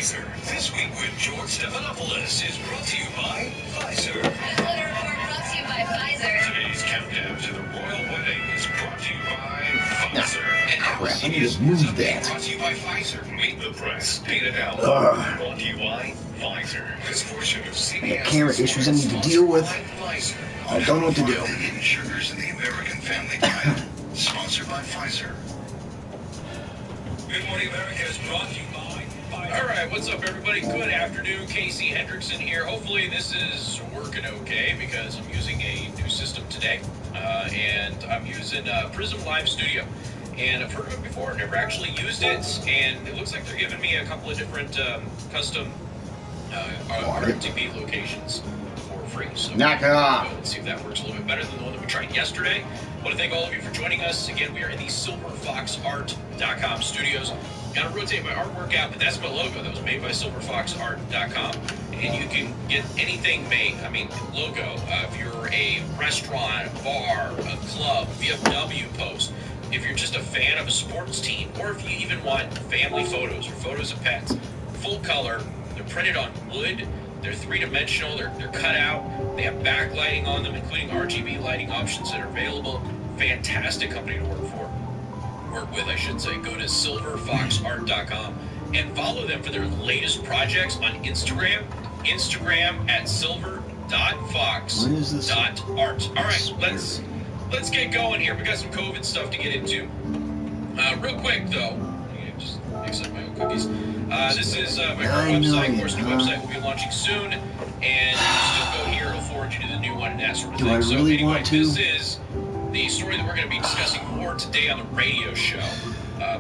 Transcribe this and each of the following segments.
Pfizer. This week with George Stephanopoulos is brought to you by Pfizer. Weather report brought to you by Pfizer. Today's countdown to the royal wedding is brought to you by Pfizer. And crap, I need to move that. Brought to you by Pfizer. Meet the press. Data download. Brought to you by Pfizer. This portion of CBS. I got camera issues I need to deal with. I don't know what to do. The hidden sugars in the American family diet. Sponsored by Pfizer. Good Morning America is brought to you by Pfizer. All right, what's up, everybody? Good afternoon. Casey Hendrickson here. Hopefully this is working okay because I'm using a new system today, and I'm using Prism Live Studio. And I've heard of it before, never actually used it, and it looks like they're giving me a couple of different custom RTP locations for free. So knock it off. let's see if that works a little bit better than the one that we tried yesterday. I want to thank all of you for joining us. Again, we are in the silverfoxart.com studios. Got to rotate my artwork out, but that's my logo that was made by silverfoxart.com. And you can get anything made. I mean, logo. If you're a restaurant, a bar, a club, VFW post, if you're just a fan of a sports team, or if you even want family photos or photos of pets, full color, they're printed on wood, they're three-dimensional, they're cut out, they have backlighting on them, including RGB lighting options that are available. Fantastic company to work with, I should say. Go to silverfoxart.com and follow them for their latest projects on Instagram at silver.fox.art. All right, let's get going here. We got some COVID stuff to get into. Real quick, though, just mix up my own cookies. This is my current website. Of course, new website will be launching soon. And just go here, it'll forward you to the new one and that sort of thing. Do I really want to? This is the story that we're going to be discussing more today on the radio show.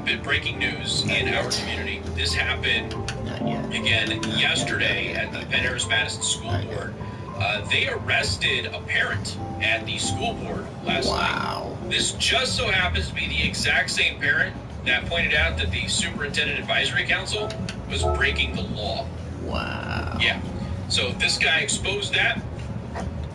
Bit breaking news in our community. This happened again yesterday at the Penn Harris Madison School Board. They arrested a parent at the school board last night. This just so happens to be the exact same parent that pointed out that the Superintendent Advisory Council was breaking the law. Wow. Yeah. So this guy exposed that.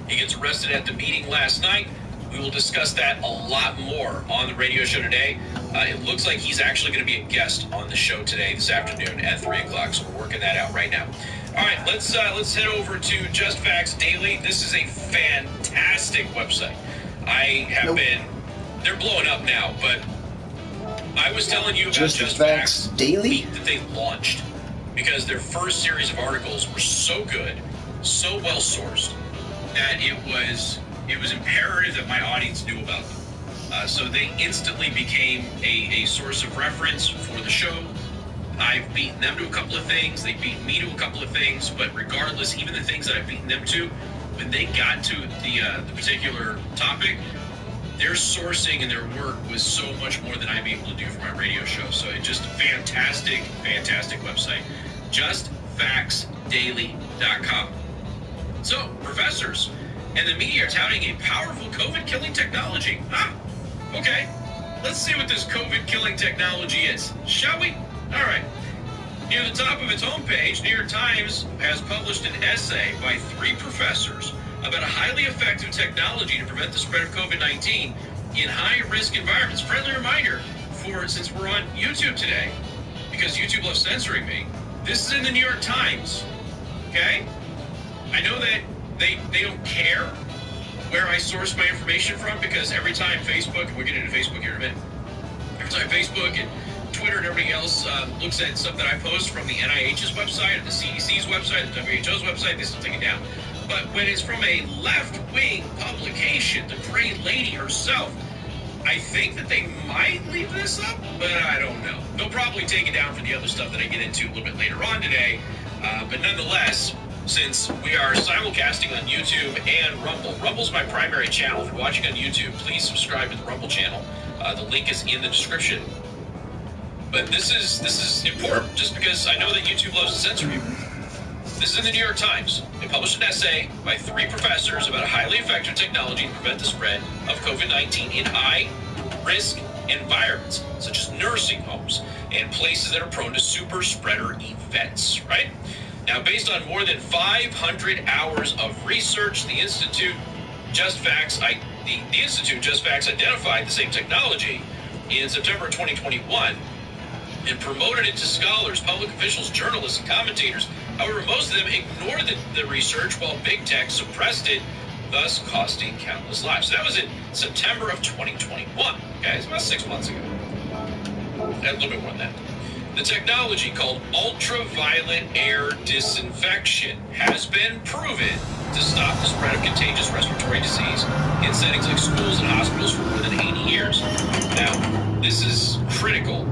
He gets arrested at the meeting last night. We will discuss that a lot more on the radio show today. It looks like he's actually going to be a guest on the show today, this afternoon at 3 o'clock. So we're working that out right now. All right, let's head over to Just Facts Daily. This is a fantastic website. They're blowing up now, but I was telling you about Just Facts Daily that they launched because their first series of articles were so good, so well sourced, that it was imperative that my audience knew about them. So they instantly became a source of reference for the show. I've beaten them to a couple of things. They beat me to a couple of things. But regardless, even the things that I've beaten them to, when they got to the particular topic, their sourcing and their work was so much more than I'm able to do for my radio show. So it's just a fantastic, fantastic website. JustFactsDaily.com. So, professors and the media are touting a powerful COVID-killing technology. Okay. Let's see what this COVID-killing technology is, shall we? All right. Near the top of its homepage, New York Times has published an essay by 3 professors about a highly effective technology to prevent the spread of COVID-19 in high-risk environments. Friendly reminder, since we're on YouTube today, because YouTube loves censoring me, this is in the New York Times, okay? I know that they don't care where I source my information from, because every time Facebook, and we'll get into Facebook here in a minute, every time Facebook and Twitter and everything else looks at stuff that I post from the NIH's website, or the CDC's website, the WHO's website, they still take it down. But when it's from a left-wing publication, the Great Lady herself, I think that they might leave this up, but I don't know. They'll probably take it down for the other stuff that I get into a little bit later on today. But nonetheless, since we are simulcasting on YouTube and Rumble. Rumble's my primary channel. If you're watching on YouTube, please subscribe to the Rumble channel. The link is in the description. But this is important, just because I know that YouTube loves to censor people. This is in the New York Times. They published an essay by 3 professors about a highly effective technology to prevent the spread of COVID-19 in high-risk environments, such as nursing homes and places that are prone to super spreader events, right? Now, based on more than 500 hours of research, the Institute Just Facts identified the same technology in September 2021 and promoted it to scholars, public officials, journalists, and commentators. However, most of them ignored the research while big tech suppressed it, thus costing countless lives. So that was in September of 2021. Okay, it's about 6 months ago. A little bit more than that. The technology called ultraviolet air disinfection has been proven to stop the spread of contagious respiratory disease in settings like schools and hospitals for more than 80 years. Now, this is critical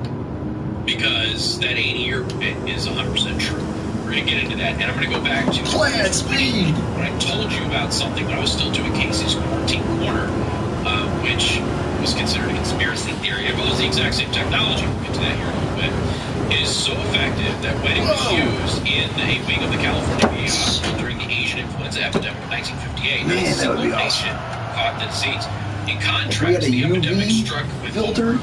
because that 80-year bit is 100% true. We're going to get into that, and I'm going to go back to Planet Speed. when I told you about something when I was still doing Casey's Quarantine Corner, which was considered a conspiracy theory. It was the exact same technology. We'll get to that here in a little bit. It is so effective that when it was used in a wing of the California VA hospital during the Asian influenza epidemic of 1958, not a single patient caught the disease. In If we had contrast, a the epidemic UV struck with filter,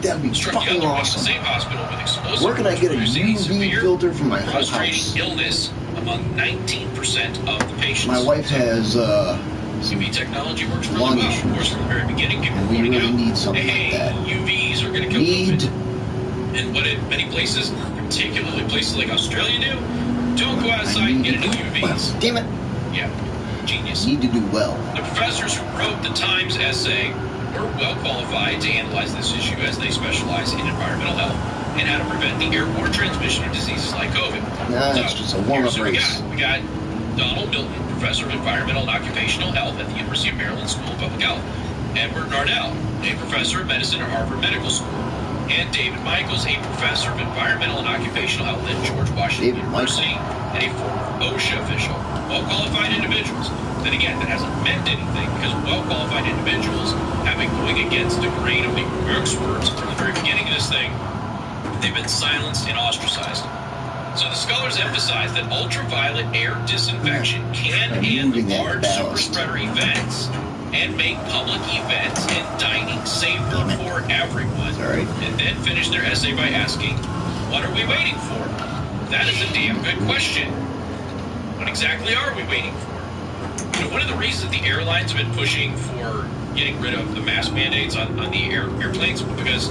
that'd be struck the fucking other wing of the awesome. same hospital with explosive Where can I get a producing UV severe filter for my whole frustrating house? illness among 19% of the patients. My wife has UV technology works really lung well. issues. Of course, from the very beginning, people And we pointing really out, need something hey, like that. UVs are going to kill COVID. And what many places, particularly places like Australia, do, don't go outside and get any UVs. Damn it. Yeah, genius. Need to do well. The professors who wrote the Times essay were well qualified to analyze this issue as they specialize in environmental health and how to prevent the airborne transmission of diseases like COVID. Nah, it's just a warm-up here's who race. We got Donald Milton, professor of environmental and occupational health at the University of Maryland School of Public Health. Edward Nardell, a professor of medicine at Harvard Medical School. And David Michaels, a professor of environmental and occupational health at George Washington University and a former OSHA official. Well-qualified individuals. Then again, that hasn't meant anything because well-qualified individuals have been going against the grain of the experts from the very beginning of this thing. They've been silenced and ostracized. So the scholars emphasize that ultraviolet air disinfection can end large super spreader events and make public events and dining safer for everyone. And then finish their essay by asking, what are we waiting for? That is a damn good question. What exactly are we waiting for? You know, one of the reasons the airlines have been pushing for getting rid of the mask mandates on the airplanes because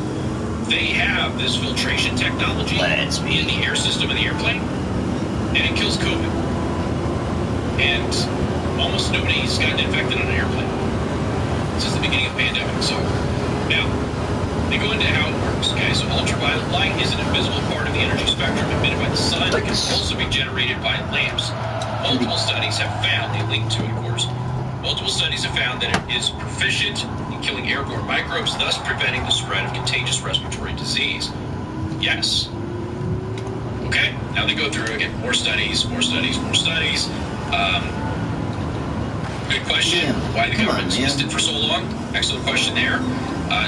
they have this filtration technology in the air system of the airplane, and it kills COVID. And almost nobody's gotten infected on an airplane since the beginning of the pandemic. So now they go into how it works. Okay, so ultraviolet light is an invisible part of the energy spectrum emitted by the sun. It can also be generated by lamps. Multiple studies have found, they link to it, of course. Multiple studies have found that it is proficient in killing airborne microbes, thus preventing the spread of contagious respiratory disease. Yes. Okay, now they go through again more studies. Good question. Why the government's missed it for so long? Excellent question there.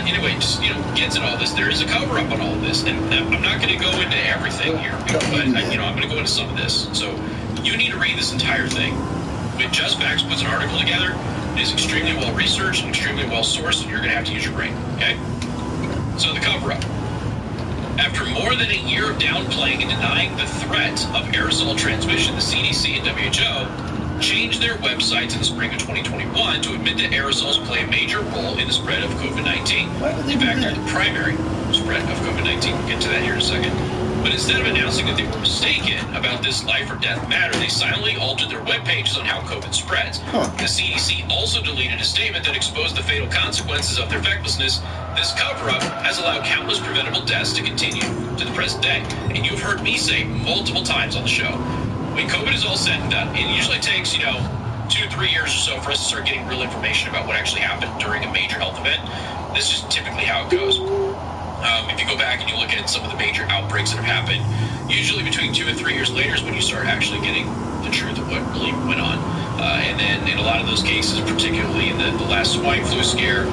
Anyway, just gets into all this. There is a cover up on all of this, and I'm not going to go into everything here, but I'm going to go into some of this. So you need to read this entire thing. When Just Facts puts an article together, it is extremely well researched and extremely well sourced, and you're going to have to use your brain. Okay. So the cover up. After more than a year of downplaying and denying the threat of aerosol transmission, the CDC and WHO changed their websites in the spring of 2021 to admit that aerosols play a major role in the spread of COVID-19. In fact, they're the primary spread of COVID-19. We'll get to that here in a second. But instead of announcing that they were mistaken about this life or death matter, they silently altered their web pages on how COVID spreads. The CDC also deleted a statement that exposed the fatal consequences of their fecklessness. This cover-up has allowed countless preventable deaths to continue to the present day. And you've heard me say multiple times on the show, when COVID is all said and done, it usually takes, 2 to 3 years or so for us to start getting real information about what actually happened during a major health event. This is typically how it goes. If you go back and you look at some of the major outbreaks that have happened, usually between 2 and 3 years later is when you start actually getting the truth of what really went on. And then in a lot of those cases, particularly in the last swine flu scare,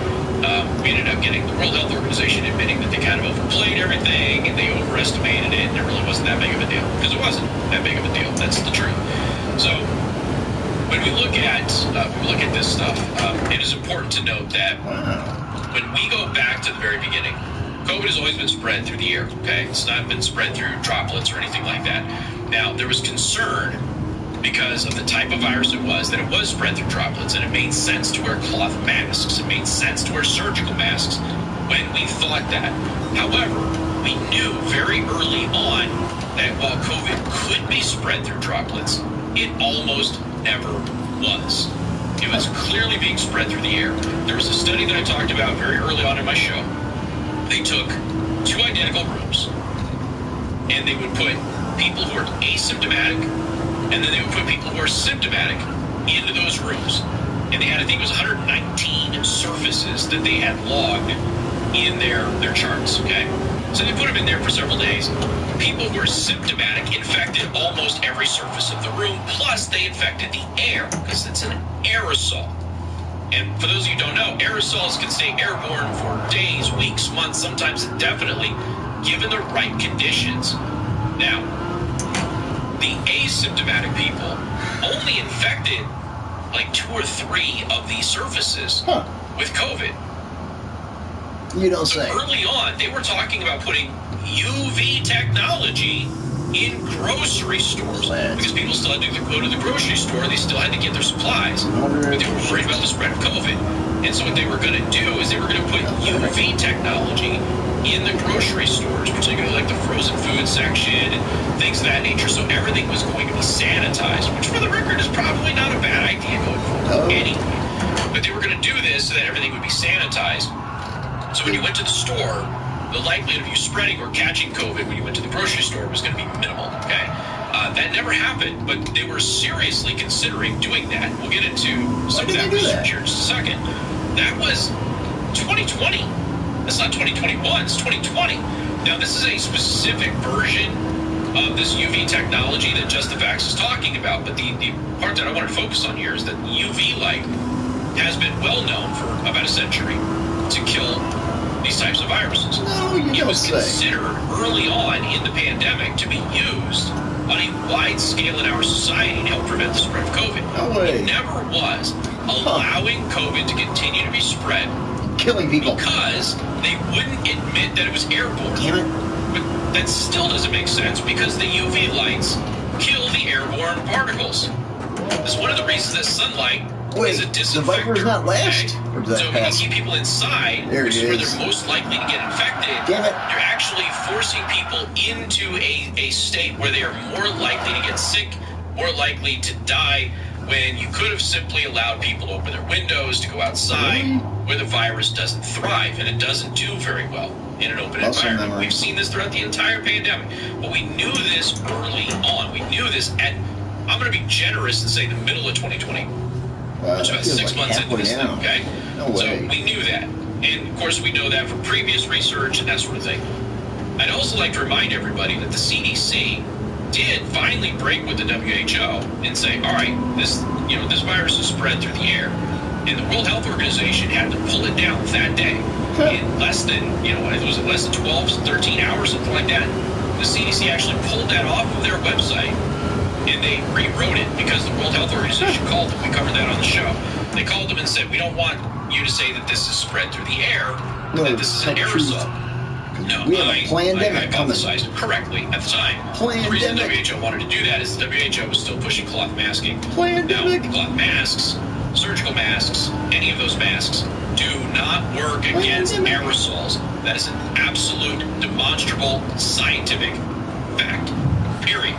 we ended up getting the World Health Organization admitting that they kind of overplayed everything and they overestimated it, and it really wasn't that big of a deal. Because it wasn't that big of a deal. That's the truth. So when we look at this stuff, it is important to note that when we go back to the very beginning, COVID has always been spread through the air, okay? It's not been spread through droplets or anything like that. Now, there was concern because of the type of virus it was, that it was spread through droplets, and it made sense to wear cloth masks. It made sense to wear surgical masks when we thought that. However, we knew very early on that while COVID could be spread through droplets, it almost never was. It was clearly being spread through the air. There was a study that I talked about very early on in my show. They took 2 identical rooms, and they would put people who are asymptomatic, and then they would put people who are symptomatic into those rooms. And they had, I think it was 119 surfaces that they had logged in their charts, okay? So they put them in there for several days. People who were symptomatic infected almost every surface of the room, plus they infected the air, because it's an aerosol. And for those of you who don't know, aerosols can stay airborne for days, weeks, months, sometimes indefinitely, given the right conditions. Now, the asymptomatic people only infected like 2 or 3 of these surfaces with COVID. You don't So say. early on, they were talking about putting UV technology in grocery stores because people still had to go to the grocery store. They still had to get their supplies, but they were worried about the spread of COVID. And so what they were going to do is they were going to put UV technology in the grocery stores, particularly like the frozen food section and things of that nature. So everything was going to be sanitized, which for the record is probably not a bad idea going forward anyway. But they were going to do this so that everything would be sanitized. So when you went to the store, the likelihood of you spreading or catching COVID when you went to the grocery store was going to be minimal, okay? That never happened, but they were seriously considering doing that. We'll get into some of that research here in just a second. That was 2020. That's not 2021, it's 2020. Now, this is a specific version of this UV technology that Just the Facts is talking about, but the part that I want to focus on here is that UV light has been well known for about a century to kill these types of viruses. No, you it don't was say. considered early on in the pandemic to be used on a wide scale in our society to help prevent the spread of COVID. No way. It never was allowing COVID to continue to be spread Killing people. because they wouldn't admit that it was airborne. Damn it. But that still doesn't make sense because the UV lights kill the airborne particles. That's one of the reasons that sunlight Wait, is a the disinfector. Viper's not last? okay? Or does that So when you pass? keep people inside, There which it is where is. they're most likely to get infected, Damn it. you're actually forcing people into a state where they are more likely to get sick, more likely to die, when you could have simply allowed people to open their windows, to go outside, where the virus doesn't thrive, and it doesn't do very well in an open Muscle environment. memory. We've seen this throughout the entire pandemic, but we knew this early on. We knew this at, I'm going to be generous and say the middle of 2020. Which about 6 months into this thing, okay? No So way. we knew that. And of course we know that from previous research and that sort of thing. I'd also like to remind everybody that the CDC did finally break with the WHO and say, all right, this virus is spread through the air. And the World Health Organization had to pull it down that day. In less than, was it less than 12, 13 hours, something like that? The CDC actually pulled that off of their website. And they rewrote it because the World Health Organization called them. We covered that on the show. They called them and said, we don't want you to say that this is spread through the air, that this is an aerosol. No, we have a I pandemic coming. publicized correctly at the time. The reason the Pandemic. WHO wanted to do that is the WHO was still pushing cloth masking. Pandemic. Now, cloth masks, surgical masks, any of those masks do not work against Pandemic. aerosols. That is an absolute, demonstrable, scientific fact. Period.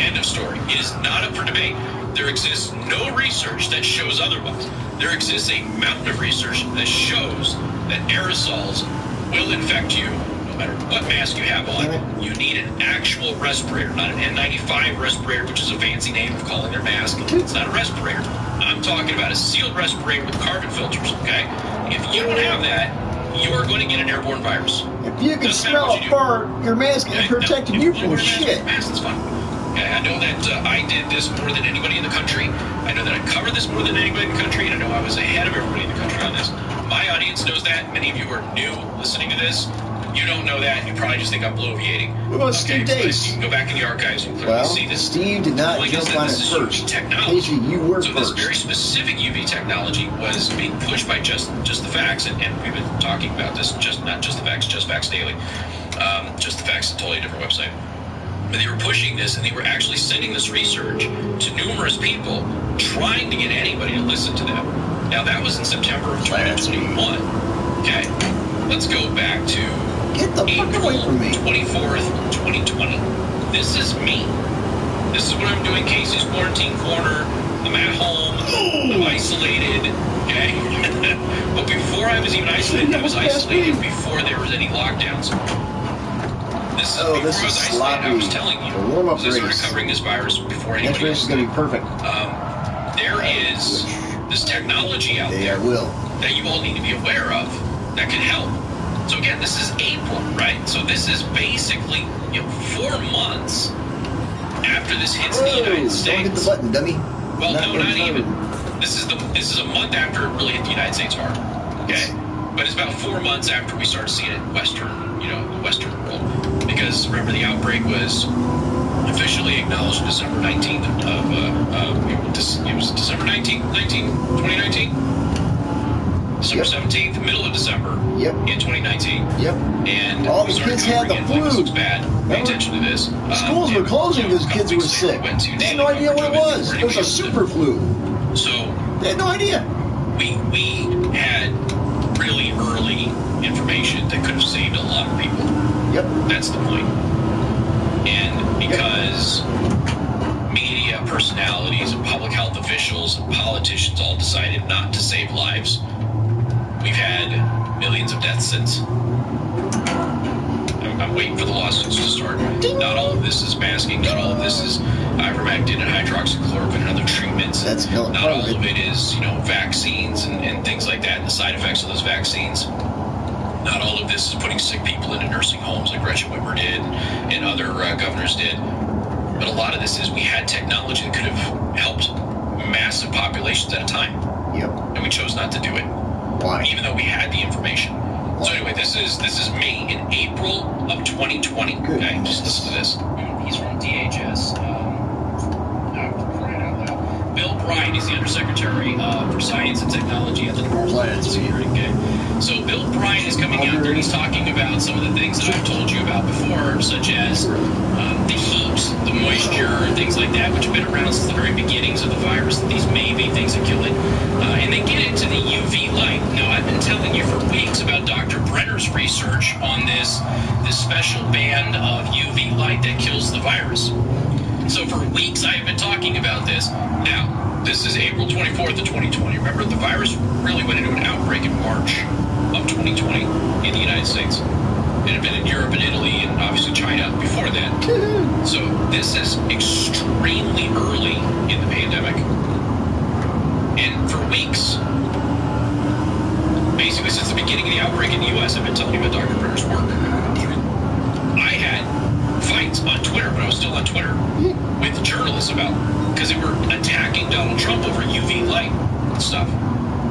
End of story. It is not up for debate. There exists no research that shows otherwise. There exists a mountain of research that shows that aerosols will infect you no matter what mask you have on. You need an actual respirator, not an N95 respirator, which is a fancy name of calling their mask. It's not a respirator. I'm talking about a sealed respirator with carbon filters, okay? If you don't have that, you are going to get an airborne virus. If you can Doesn't matter smell what a you do. fart, your mask is protecting you from shit. That's fine. Okay, I know that I did this more than anybody in the country. I know that I covered this more than anybody in the country, and I know I was ahead of everybody in the country on this. My audience knows that. Many of you are new listening to this. You don't know that. You probably just think I'm bloviating. What about Steve but Dace? you can go back in the archives and clearly Well, see this. Steve did not The point is jump that on this it is first. UV technology. Casey, you were So this first. very specific UV technology was being pushed by just the facts, and we've been talking about this, not just the facts, just facts daily. Just the facts, a totally different website. But they were pushing this, and they were actually sending this research to numerous people, trying to get anybody to listen to them. Now that was in September of 2021. Okay, let's go back to Get the fuck away from me. 24th, 2020. This is me. This is when I'm doing Casey's Quarantine Corner. I'm at home. I'm isolated. Okay? But before I was even isolated, I was isolated before there was any lockdowns. This is before I was isolated. I was telling you. The warm-up I race. started covering this virus before anybody Next race is going to be perfect. There is this technology out there that you all need to be aware of that can help. So again, this is April, right? So this is basically 4 months after this hits the United States. Don't hit the button, dummy. Well, no, not even. This is a month after it really hit the United States hard. Okay, but it's about 4 months after we started seeing it the Western world. Because remember, the outbreak was officially acknowledged December 19th it was December 19th, 2019. December 17th, middle of December in 2019. Yep. And all the kids had the flu. This looks bad. Pay attention to this. Schools were closing because kids were sick. They had no idea what it was. It was a super flu. So they had no idea. We had really early information that could have saved a lot of people. Yep. That's the point. And because media personalities and public health officials and politicians all decided not to save lives, we've had millions of deaths since. I'm waiting for the lawsuits to start. Not all of this is masking. Not all of this is ivermectin and hydroxychloroquine and other treatments. Not all of it is, vaccines and things like that and the side effects of those vaccines. Not all of this is putting sick people into nursing homes like Gretchen Whitmer did and other governors did. But a lot of this is we had technology that could have helped massive populations at a time. Yep. And we chose not to do it. Why? Even though we had the information. So anyway, this is me in April of 2020. Good. Okay, just listen to this. He's from DHS. Crying out loud. Bill Bryant is the Undersecretary for Science and Technology at the Department of Security. Okay. So Bill Bryant is coming out there and he's talking about some of the things that I've told you about before, such as the heat, the moisture, things like that, which have been around since the very beginnings of the virus. These may be things that kill it. And they get into the UV light. Now, I've been telling you for weeks about Dr. Brenner's research on this special band of UV light that kills the virus. So for weeks, I have been talking about this. Now, this is April 24th of 2020. Remember, the virus really went into an outbreak in March of 2020 in the United States. It had been in Europe and Italy and obviously China before that. So this is extremely early in the pandemic. And for weeks, basically since the beginning of the outbreak in the U.S., I've been telling you about Dr. Brenner's work. I had fights on Twitter when I was still on Twitter with journalists about, because they were attacking Donald Trump over UV light and stuff.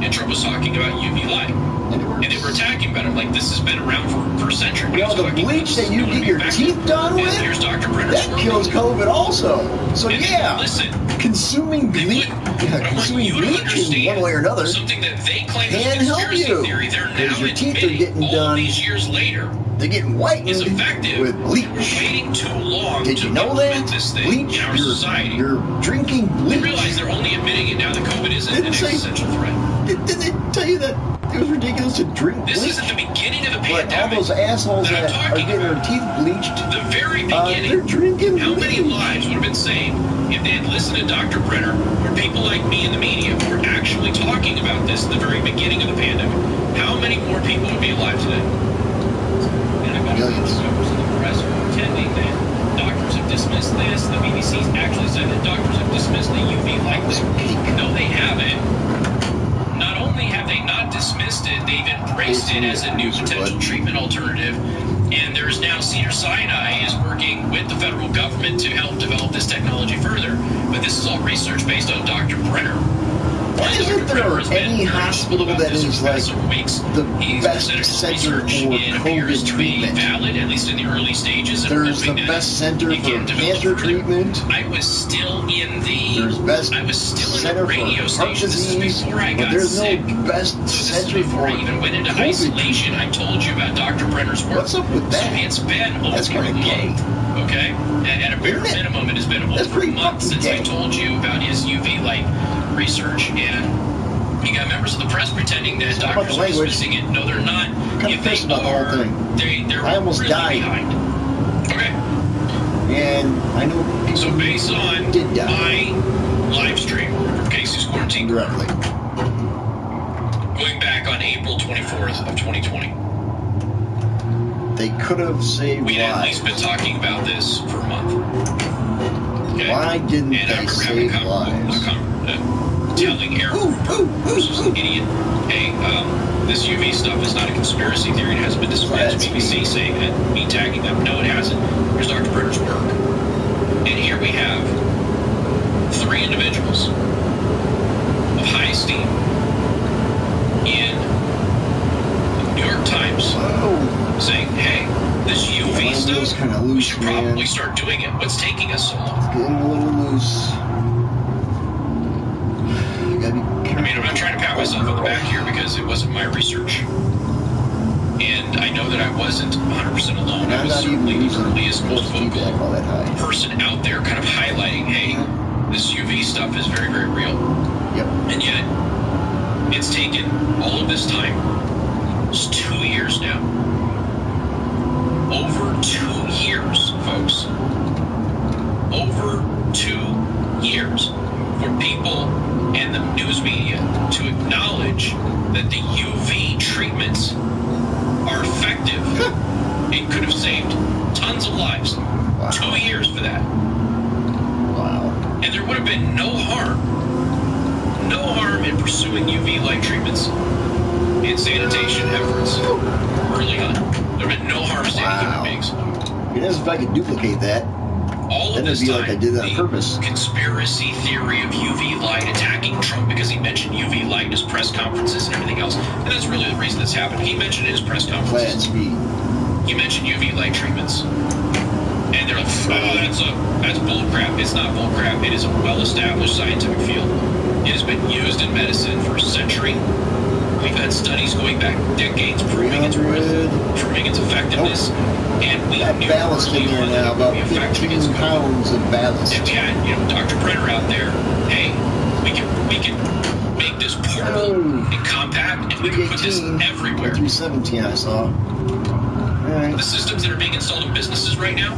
And Trump was talking about UV light. And they were attacking about it like this has been around for a century. You know, the bleach that you get your teeth done with, here's Dr. Brenner's that kills COVID also. So and yeah, listen, consuming bleach, consuming bleach in one way or another something that they claim can is help you. Theory, they're now Your teeth are getting all done. These years later, they're getting whitened is effective with bleach. We're waiting too long Did to you know implement that? this thing Bleach, in our society. you're drinking bleach. You realize they're only admitting it now that COVID isn't an existential threat. Didn't they tell you that it was ridiculous to drink bleach? This is at the beginning of the But pandemic. all those assholes that that are getting their teeth bleached, the very beginning, they're drinking how bleach. many lives would have been saved if they had listened to Dr. Brenner or people like me in the media who were actually talking about this at the very beginning of the pandemic? How many more people would be alive today? And I've got Millions. members of the press who are pretending that doctors have dismissed this. The BBC's actually said that doctors have dismissed the UV light. No, they haven't. Not only have they not dismissed it, they've embraced it as a new potential treatment alternative. And there's now Cedars-Sinai is working with the federal government to help develop this technology further. But this is all research based on Dr. Brenner. Why isn't there any hospital that is like the best center for COVID treatment? Valid, at least in the early stages. There's the best center for cancer treatment. I was still in the. There's best I was still center in the radio for heart station. This is disease, before I got but there's sick. no best So this is center before for I even went into COVID. isolation. I told you about Dr. Brenner's work. What's up with that? So it's been over That's a kinda gay. month. Okay? At a bare Isn't it? minimum, it has been That's over a pretty month fucking since I gay. told you about his UV light research. And You got members of the press pretending that How about doctors the are language? dismissing it. No, they're not. I'm kind of If pissed they about the whole are, thing. they're I almost really died. behind. Okay. And I know people So who based on did die my live stream from Casey's Quarantine, indirectly. going back on April 24th of 2020, They could have saved we had at lives. least been talking about this for a month. Okay? Why didn't And I they remember having save lives? telling Aaron versus an idiot, hey, this UV stuff is not a conspiracy theory. It hasn't been dismissed. BBC saying that, me tagging them. No, it hasn't. Here's Dr. Brenner's work. And here we have 3 individuals of high esteem in the New York Times Oh, saying, hey, this UV Yeah, stuff, it's kinda we loose, should probably man. start doing it. What's taking us so long? it's getting a little loose. You gotta be careful. I mean, I'm not trying to pat myself on the back here because it wasn't my research. And I know that I wasn't 100% alone. And I I'm was not even certainly the using earliest, most force feedback vocal all that high. person out there kind of highlighting, hey, this UV stuff is very, very real. Yep. And yet, it's taken all of this time. It's 2 years now. Over 2 years, folks. Over 2 years for people and the news media to acknowledge that the UV treatments are effective. It could have saved tons of lives. Wow. 2 years for that. Wow. And there would have been no harm in pursuing UV light treatments and sanitation efforts early on. There would have been no harm to any human beings. It is if I could duplicate that. All Then of this it'd be time, like I did that on the purpose. conspiracy theory of UV light attacking Trump because he mentioned UV light in his press conferences and everything else. And that's really the reason this happened. He mentioned it in his press Flat conferences. speed. He mentioned UV light treatments. And they're like, oh, that's bullcrap. It's not bullcrap. It is a well-established scientific field. It has been used in medicine for a century. We've had studies going back decades proving its worth, proving its effectiveness. And we Got knew ballast in early here on that now, it would about be effective 15 against COVID. pounds of ballast. And we had, Dr. Brenner out there. Hey, we can make this portable and compact, and we can put this 318, everywhere. 317 I saw. Alright. The systems that are being installed in businesses right now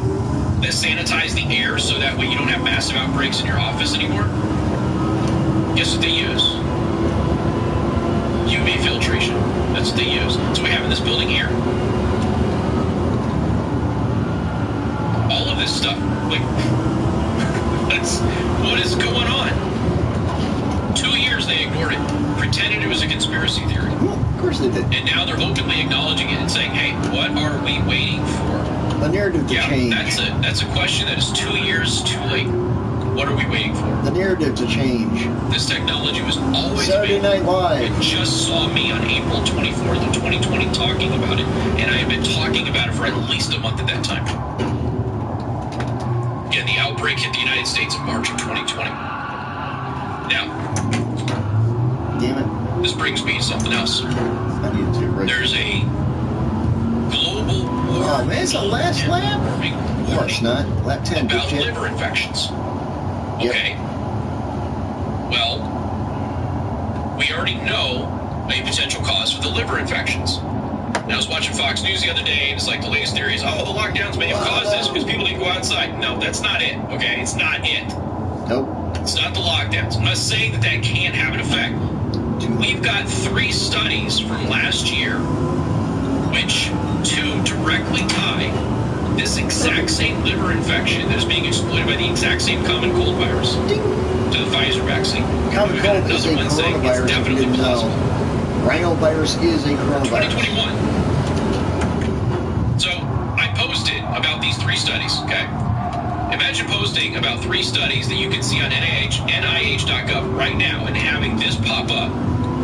that sanitize the air so that way you don't have massive outbreaks in your office anymore. Guess what they use? UV filtration. That's what they use. So we have in this building here. All of this stuff. Like, that's what is going on. 2 years they ignored it, pretended it was a conspiracy theory. Well, of course they did. And now they're openly acknowledging it and saying, hey, what are we waiting for? The narrative to change. That's a question that is 2 years too late. What are we waiting for? The narrative to change. This technology was always Saturday available. Night You Live. just saw me on April 24th of 2020 talking about it, and I have been talking about it for at least a month at that time. Again, the outbreak hit the United States in March of 2020. Now, Damn it. this brings me to something else. I need to take a break. There's a global war. Oh, man, it's the last lap? warming No, it's not. Lap 10, about bitch. liver infections. Yep. Okay. Well, we already know a potential cause for the liver infections. And I was watching Fox News the other day, and it's like the latest theory is, oh, the lockdowns may have caused this because people didn't go outside. No, that's not it. Okay, it's not it. Nope. It's not the lockdowns. I'm not saying that that can't have an effect. We've got 3 studies from last year, which 2 directly tie this exact same liver infection that is being exploited by the exact same common cold virus to the Pfizer vaccine. Common We've got cold is a another one saying it's coronavirus. If you definitely didn't know. plausible. Rhinovirus is a coronavirus. 2021. So I posted about these 3 studies, okay? Imagine posting about 3 studies that you can see on NIH.gov right now and having this pop up.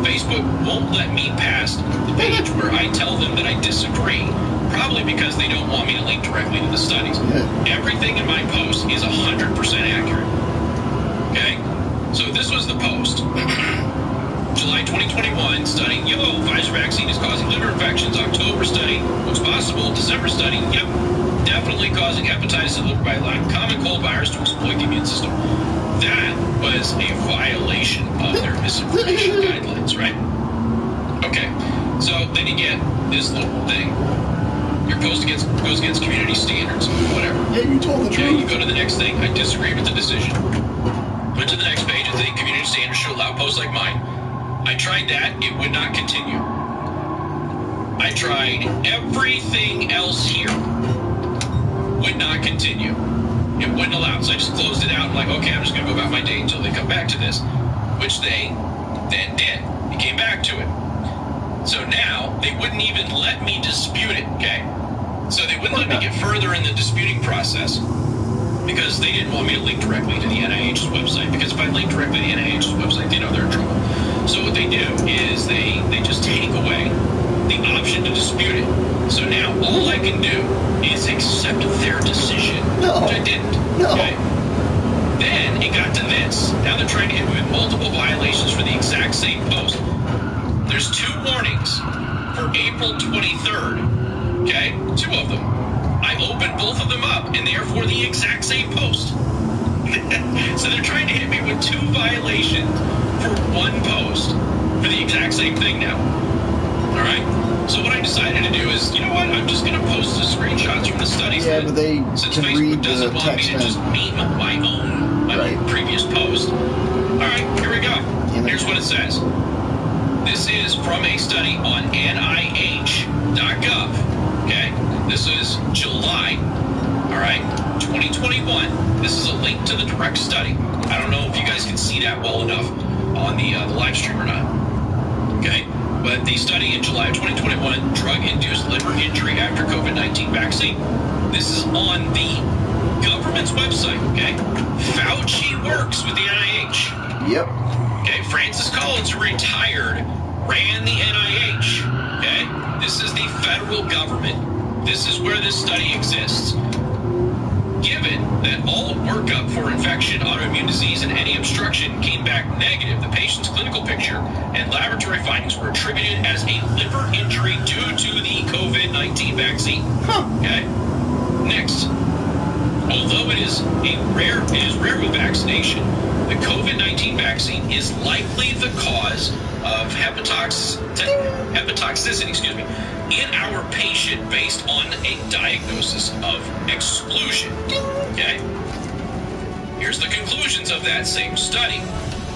Facebook won't let me past the page where I tell them that I disagree, probably because they don't want me to link directly to the studies. Everything in my post is 100% accurate. Okay? So this was the post. July 2021 study, Pfizer vaccine is causing liver infections. October study, looks possible. December study, definitely causing hepatitis and liver by Lyme, common cold virus to exploit the immune system. That was was a violation of their misinformation guidelines, right? Okay, so then you get this little thing. Your post goes against community standards, whatever. Yeah, you told the Okay, truth. you go to the next thing. I disagree with the decision. Went to the next page and the community standards should allow posts like mine. I tried that. It would not continue. I tried everything else here. Would not continue. It wouldn't allow it. So I just closed it out. I'm like, okay, I'm just going to go about my day until they come back to this, which they then did. They came back to it. So now they wouldn't even let me dispute it, okay? So they wouldn't let me get further in the disputing process because they didn't want me to link directly to the NIH's website. Because if I link directly to the NIH's website, they know they're in trouble. So what they do is they just take away the option to dispute it. So now all I can do is accept their decision, which I didn't. No. Okay? Then it got to this. Now they're trying to hit me with multiple violations for the exact same post. There's 2 warnings for April 23rd, okay? 2 of them. I opened both of them up, and they are for the exact same post. So they're trying to hit me with 2 violations for 1 post for the exact same thing now. All right? So what I decided to do is, you know what? I'm just going to post the screenshots from the studies. Yeah, but they since can Facebook read doesn't the want me text to just meme my own previous post. All right, here we go. Here's what it says. This is from a study on NIH.gov. Okay, this is July. All right, 2021. This is a link to the direct study. I don't know if you guys can see that well enough on the live stream or not. Okay, but the study in July of 2021, drug-induced liver injury after COVID-19 vaccine. This is on the government's website. Okay, Fauci works with the NIH. Yep. Okay, Francis Collins, who retired, ran the NIH. Okay, this is the federal government. This is where this study exists. Given that all workup for infection, autoimmune disease, and any obstruction came back negative, the patient's clinical picture and laboratory findings were attributed as a liver injury due to the COVID-19 vaccine. Okay, next. Although it is rare with vaccination, the COVID-19 vaccine is likely the cause of hepatotoxicity, in our patient based on a diagnosis of exclusion. Okay? Here's the conclusions of that same study.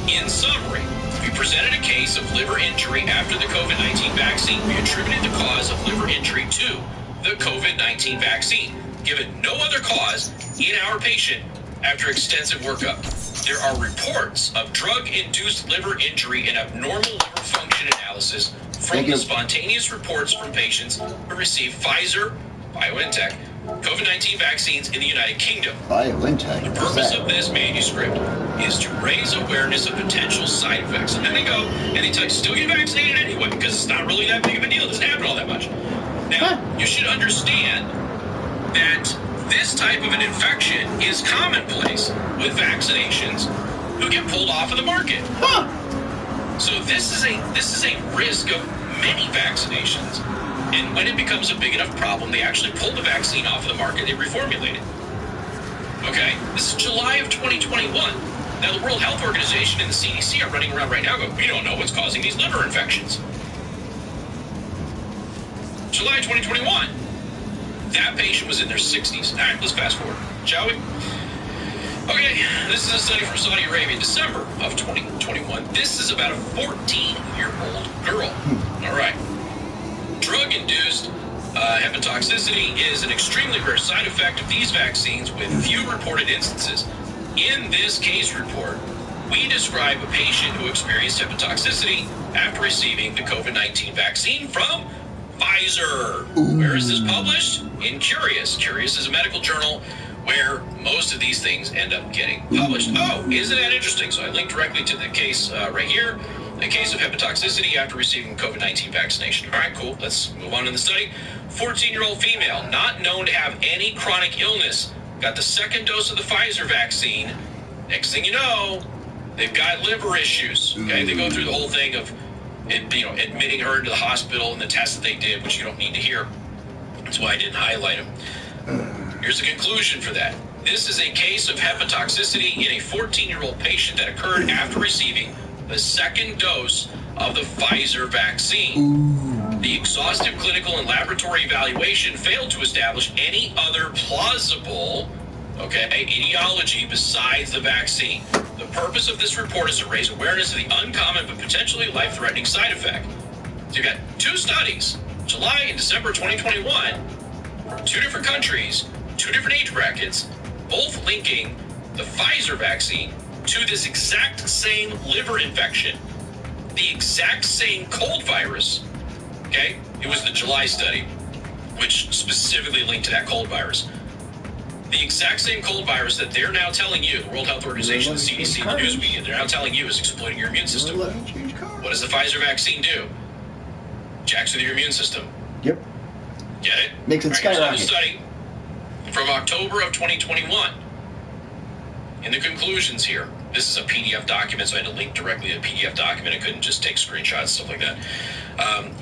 In summary, we presented a case of liver injury after the COVID-19 vaccine. We attributed the cause of liver injury to the COVID-19 vaccine, given no other cause in our patient after extensive workup. There are reports of drug-induced liver injury and abnormal liver function analysis from the spontaneous reports from patients who received Pfizer, BioNTech, COVID-19 vaccines in the United Kingdom. BioNTech. The purpose of this manuscript is to raise awareness of potential side effects. And then they go and they tell you, still get vaccinated anyway, because it's not really that big of a deal. It doesn't happen all that much. Now, you should understand that this type of an infection is commonplace with vaccinations who get pulled off of the market. So this is a risk of many vaccinations. And when it becomes a big enough problem, they actually pull the vaccine off of the market, they reformulate it. Okay, this is July of 2021. Now the World Health Organization and the CDC are running around right now going, we don't know what's causing these liver infections. July 2021. That patient was in their 60s. All right, let's fast forward, shall we? Okay, this is a study from Saudi Arabia, December of 2021. This is about a 14-year-old girl. All right. Drug-induced hepatotoxicity is an extremely rare side effect of these vaccines with few reported instances. In this case report, we describe a patient who experienced hepatotoxicity after receiving the COVID-19 vaccine from Pfizer. Where is this published? In Curious. Curious is a medical journal where most of these things end up getting published. Oh, isn't that interesting? So I linked directly to the case right here. A case of hepatotoxicity after receiving COVID-19 vaccination. All right, cool. Let's move on to the study. 14-year-old female, not known to have any chronic illness, got the second dose of the Pfizer vaccine. Next thing you know, they've got liver issues. Okay, they go through the whole thing of admitting her into the hospital and the tests that they did, which you don't need to hear. That's why I didn't highlight them. Here's the conclusion for that. This is a case of hepatotoxicity in a 14-year-old patient that occurred after receiving the second dose of the Pfizer vaccine. The exhaustive clinical and laboratory evaluation failed to establish any other plausible, etiology besides the vaccine. The purpose of this report is to raise awareness of the uncommon but potentially life-threatening side effect. So you've got two studies, July and December 2021, from two different countries, two different age brackets, both linking the Pfizer vaccine to this exact same liver infection, the exact same cold virus. Okay? It was the July study, which specifically linked to that cold virus. The exact same cold virus that they're now telling you, the World Health Organization, the CDC, the news media, they're now telling you is exploiting your immune system. What does the Pfizer vaccine do? Jacks with your immune system. Yep. Get it? Makes it skyrocket. Here's another study from October of 2021. In the conclusions here, this is a PDF document, so I had to link directly to the PDF document. I couldn't just take screenshots, stuff like that.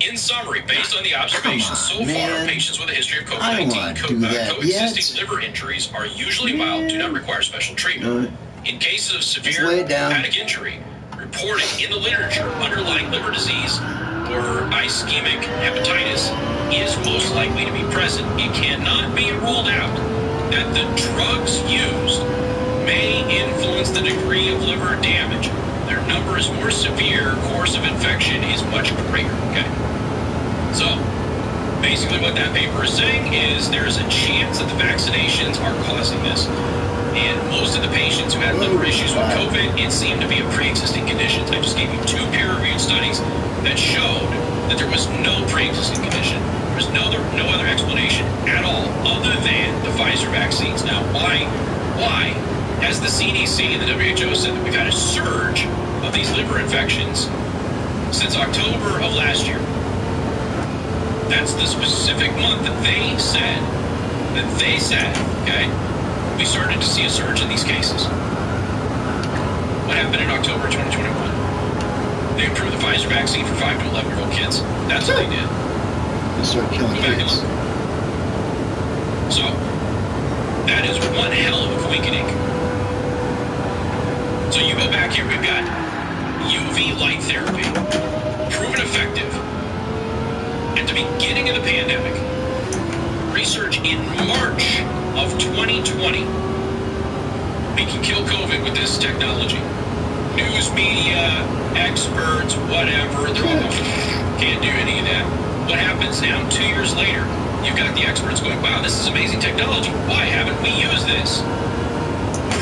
In summary, based on the observations so far, patients with a history of COVID-19 coexisting liver injuries are usually mild, do not require special treatment. In cases of severe hepatic injury, reported in the literature, underlying liver disease or ischemic hepatitis is most likely to be present. It cannot be ruled out that the drugs used may influence the degree of liver damage. Their number is more severe, course of infection is much greater. Okay. So, basically what that paper is saying is there is a chance that the vaccinations are causing this. And most of the patients who had liver issues with COVID, it seemed to be a pre-existing condition. I just gave you two peer-reviewed studies that showed that there was no pre-existing condition. There was no other explanation at all other than the Pfizer vaccines. Now, why has the CDC and the WHO said that we've had a surge of these liver infections since October of last year? That's the specific month that they said, okay, we started to see a surge in these cases. What happened in October 2021? They approved the Pfizer vaccine for 5 to 11-year-old kids. That's what they did. They started killing kids. So, that is one hell of a coincidence. So you go back here, we've got UV light therapy, proven effective at the beginning of the pandemic. Research in March of 2020. We can kill COVID with this technology. News media, experts, whatever, they're all going, can't do any of that. What happens now, 2 years later? You've got the experts going, wow, this is amazing technology. Why haven't we used this?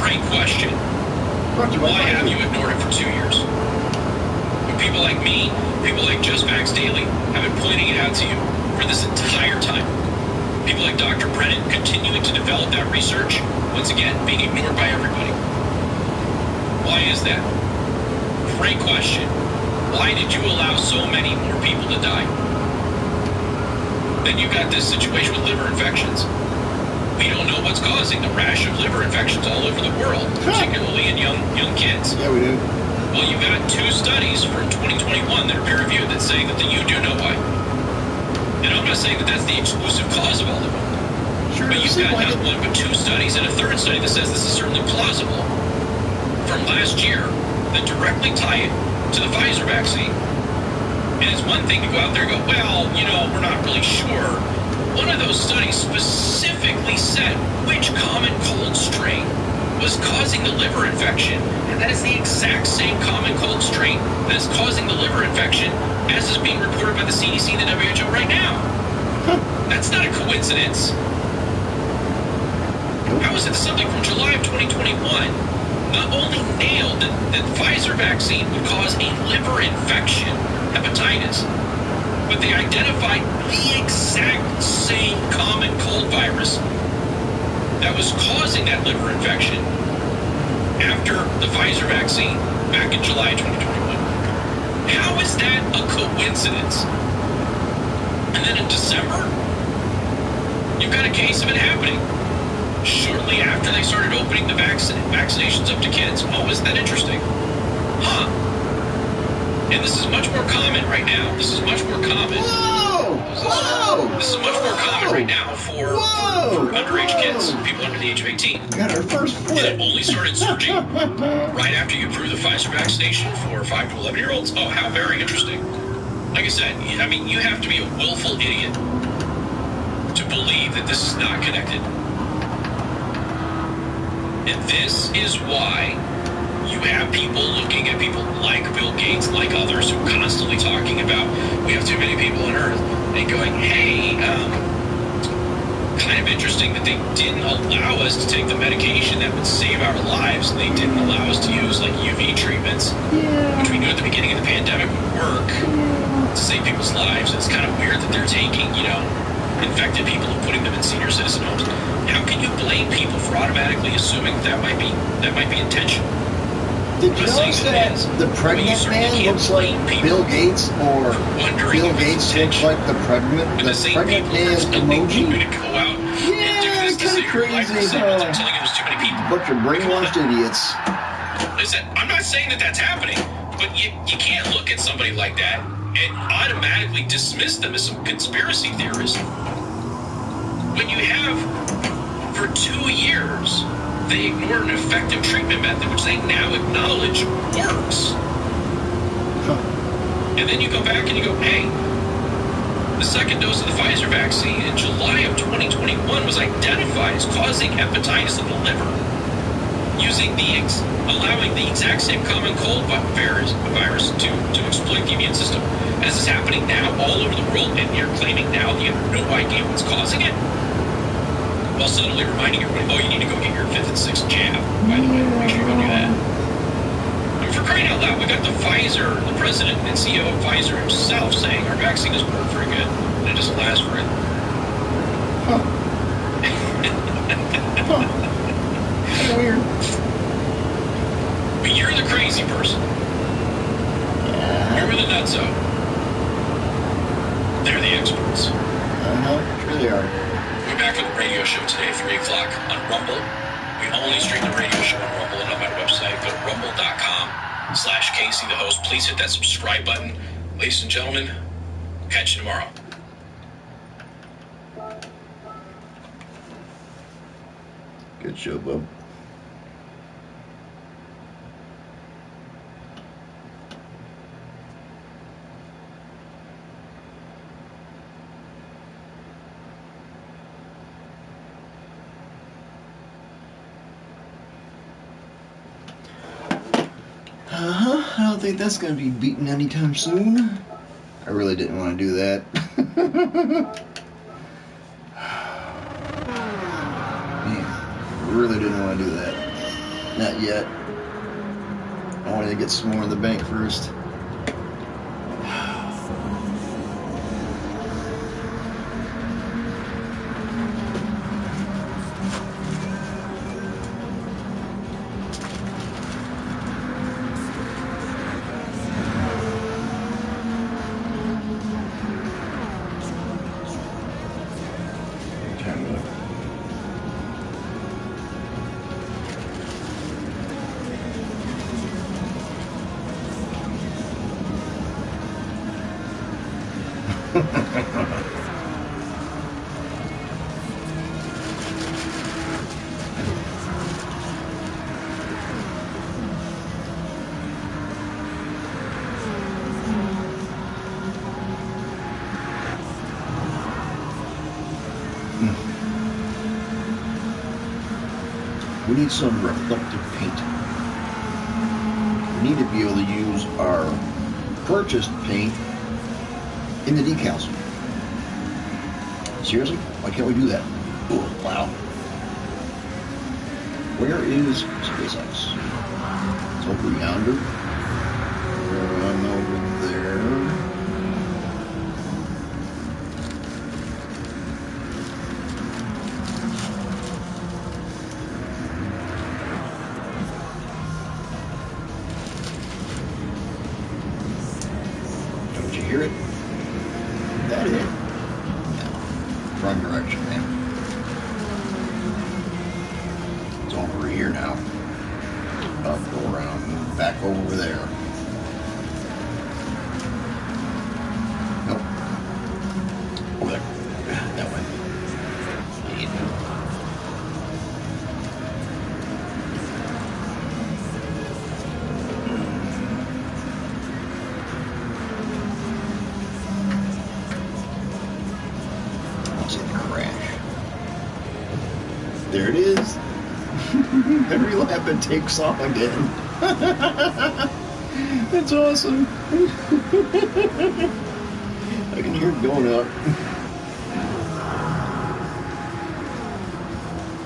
Great question. Why have you ignored it for 2 years? When people like me, people like Just Facts Daily, have been pointing it out to you for this entire time. People like Dr. Brennan continuing to develop that research, once again, being ignored by everybody. Why is that? Great question. Why did you allow so many more people to die? Then you've got this situation with liver infections. We don't know what's causing the rash of liver infections all over the world, particularly in young kids. Yeah, we do. Well, you've got two studies from 2021 that are peer-reviewed that say that you do know why. And I'm not saying that that's the exclusive cause of all of them. Sure, but you've got not one but two studies and a third study that says this is certainly plausible from last year that directly tie it to the Pfizer vaccine. And it's one thing to go out there and go, well, we're not really sure. One of those studies specifically said which common cold strain was causing the liver infection. And that is the exact same common cold strain that is causing the liver infection as is being reported by the CDC and the WHO right now. That's not a coincidence. How is it something from July of 2021 not only nailed that the Pfizer vaccine would cause a liver infection, hepatitis, but they identified the exact same common cold virus that was causing that liver infection after the Pfizer vaccine back in July 2021. How is that a coincidence? And then in December, you've got a case of it happening shortly after they started opening the vaccinations up to kids. Oh, isn't that interesting? Huh. And this is much more common right now. This is much more common. Whoa! This is much more common right now for underage kids, people under the age of 18. We got our first And flip. it only started surging right after you approved the Pfizer vaccination for 5 to 11-year-olds. Oh, how very interesting. Like I said, I mean, you have to be a willful idiot to believe that this is not connected. And this is why you have people looking at people like Bill Gates, like others, who are constantly talking about we have too many people on Earth, and going, hey, kind of interesting that they didn't allow us to take the medication that would save our lives, and they didn't allow us to use like UV treatments, which we knew at the beginning of the pandemic would work to save people's lives. It's kind of weird that they're taking, infected people and putting them in senior citizen homes. How can you blame people for automatically assuming that might be intentional? Did you notice that the pregnant man looks like Bill Gates, or Bill Gates looks like the pregnant man emoji? Yeah, it's kind of crazy. Bunch of brainwashed idiots. Listen, I'm not saying that that's happening, but you can't look at somebody like that and automatically dismiss them as some conspiracy theorist. When you have, for 2 years, they ignored an effective treatment method, which they now acknowledge works. And then you go back and you go, hey, the second dose of the Pfizer vaccine in July of 2021 was identified as causing hepatitis of the liver, allowing the exact same common cold virus to exploit the immune system. And this is happening now all over the world, and you're claiming now you have no idea what's causing it? While subtly reminding everybody, oh, you need to go get your 5th and 6th jab, by the way. Make sure you go do that. And for crying out loud, we got the president and CEO of Pfizer himself saying our vaccine doesn't work very good, and it doesn't last very long. Kind of weird. But you're the crazy person. You're the nutso. They're the experts. Sure they are. We're back with the radio show today, 3 o'clock on Rumble. We only stream the radio show on Rumble and on my website. Go to rumble.com/Casey the host. Please hit that subscribe button. Ladies and gentlemen, catch you tomorrow. Good show, bub. I don't think that's going to be beaten anytime soon. I really didn't want to do that. Man, really didn't want to do that. Not yet. I wanted to get some more in the bank first. We need some reflective paint. We need to be able to use our purchased paint in the decals. Seriously? Why can't we do that? Oh, wow. Where is SpaceX? It's over yonder. I'm over there. Don't you hear it? Is that it? No. Wrong direction, man. It's over here now. Up, go around, back over there. Nope. Over there. it takes off again. That's awesome. I can hear it going up.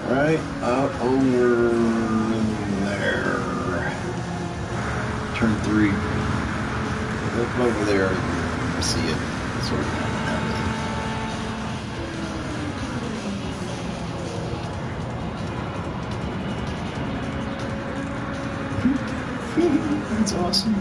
Right out over there. Turn 3. Look over there. I see it. Sort of That's awesome.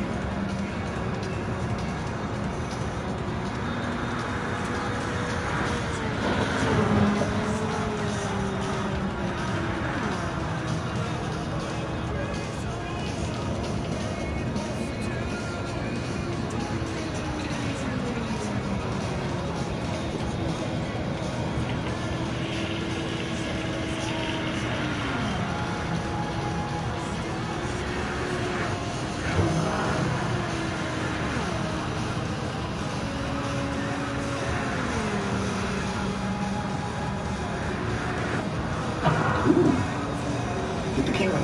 Get the camera.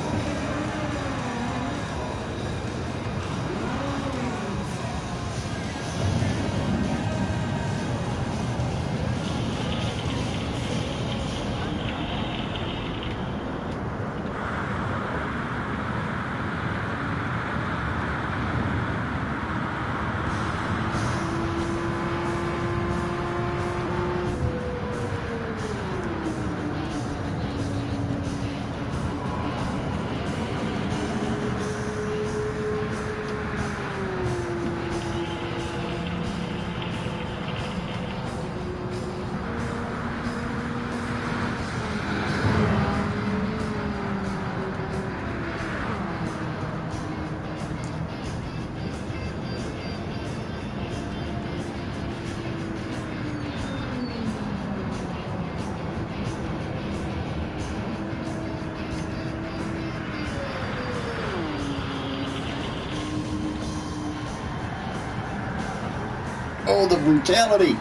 Oh, the brutality!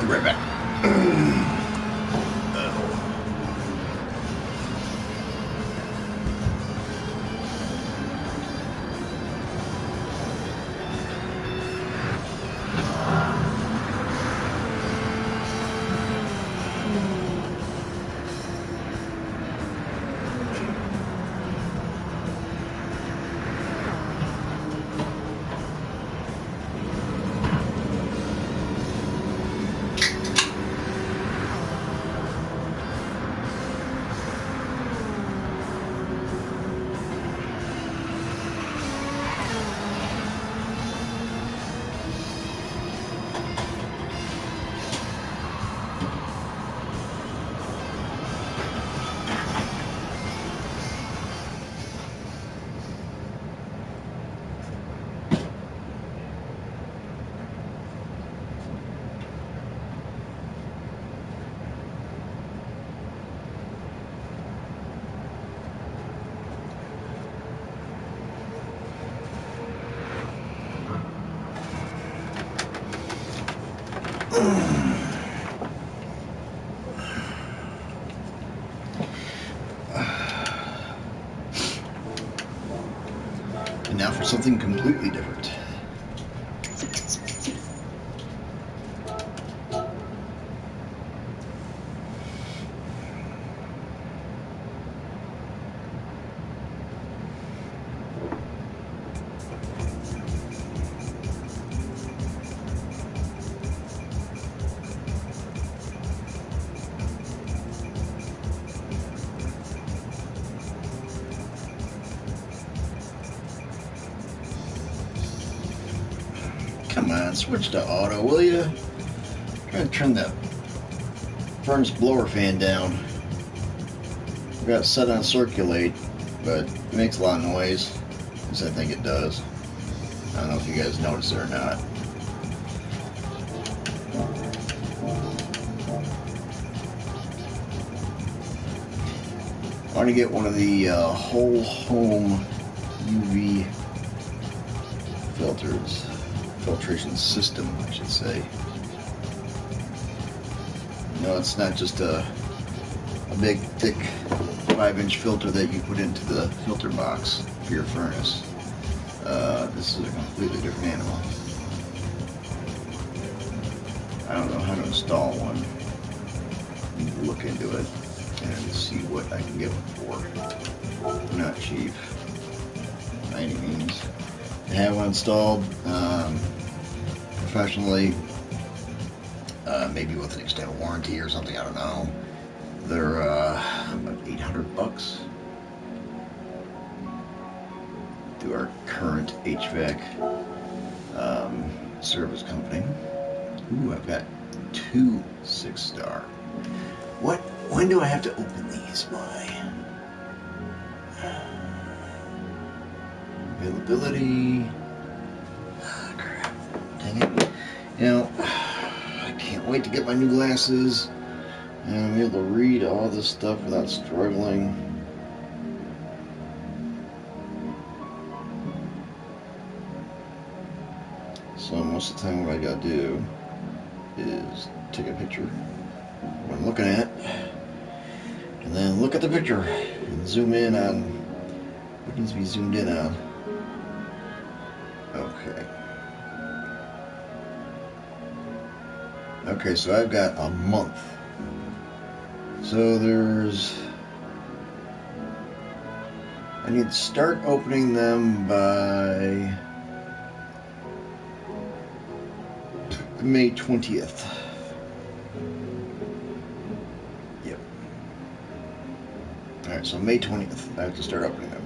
Right back. And now for something completely different. Come on, switch to auto, will you? Try to turn that furnace blower fan down. We got it set on circulate. but it makes a lot of noise, as I think it does. I don't know if you guys notice it or not. I want to get one of the whole home UV filtration system, I should say. No, it's not just a big, thick 5-inch filter that you put into the filter box for your furnace. This is a completely different animal. I don't know how to install one. I need to look into it and see what I can get one for. Not cheap by any means. I have one installed professionally, maybe with an extended warranty or something, I don't know. They're about $800 through our current HVAC service company. Ooh, I've got 2 6-star. When do I have to open these by? Availability. Ah, crap. Dang it. You know, I can't wait to get my new glasses and I'm able to read all this stuff without struggling. So most of the time what I gotta do is take a picture of what I'm looking at and then look at the picture and zoom in on what needs to be zoomed in on. Okay, so I've got a month. So I need to start opening them by May 20th. Yep. Alright, so May 20th, I have to start opening them.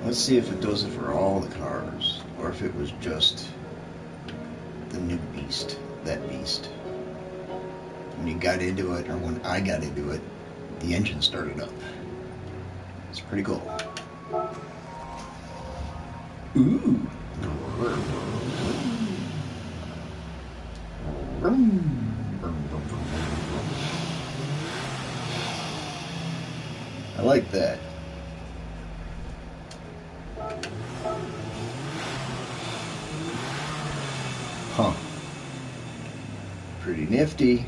Let's see if it does it for all the cars, or if it was just the new beast, that beast. When you got into it, or when I got into it, the engine started up. It's pretty cool. Ooh. I like that. Huh. Pretty nifty.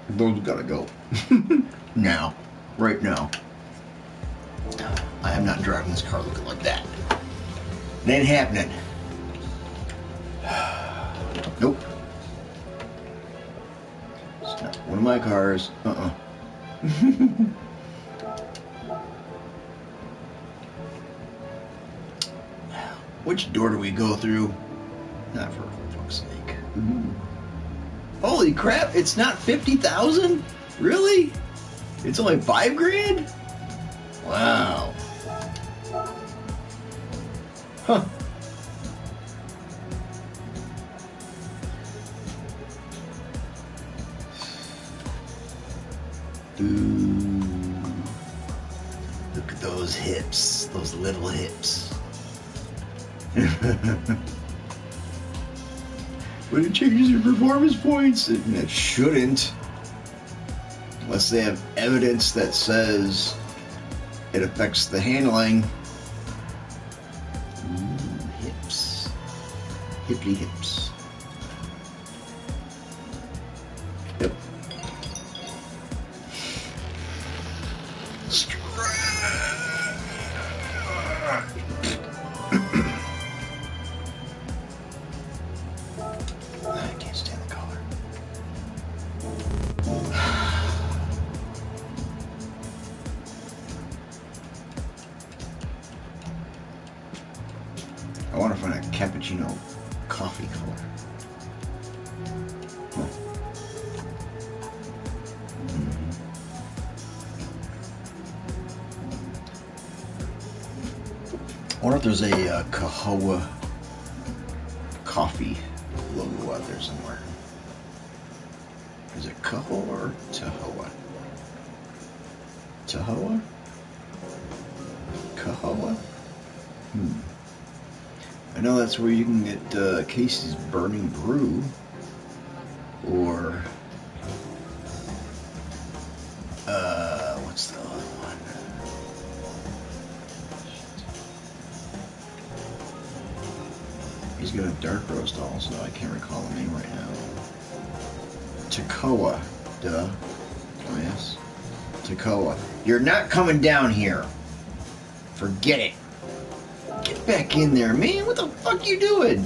Those gotta go. Now. Right now. I am not driving this car looking like that. It ain't happening. Nope. It's not one of my cars. Which door do we go through? Not for fuck's sake. Ooh. Holy crap, it's not 50,000? Really? It's only $5,000? Wow. Huh. Ooh. Look at those hips, those little hips. But it changes your performance points, and it shouldn't, unless they have evidence that says it affects the handling. Ooh, hips. Hippy hips. Yep. I can't stand the color. cappuccino coffee color. Huh. I wonder if there's a Kahowa coffee logo out there somewhere. Is it Kahowa or Tahoa? Tahoa? Kahowa? I know that's where you can get Casey's Burning Brew, or what's the other one? He's got a dark roast also. I can't recall the name right now. Tacoa, duh. Oh yes, Tacoa. You're not coming down here. Forget it. Get back in there, man. What the fuck you doing?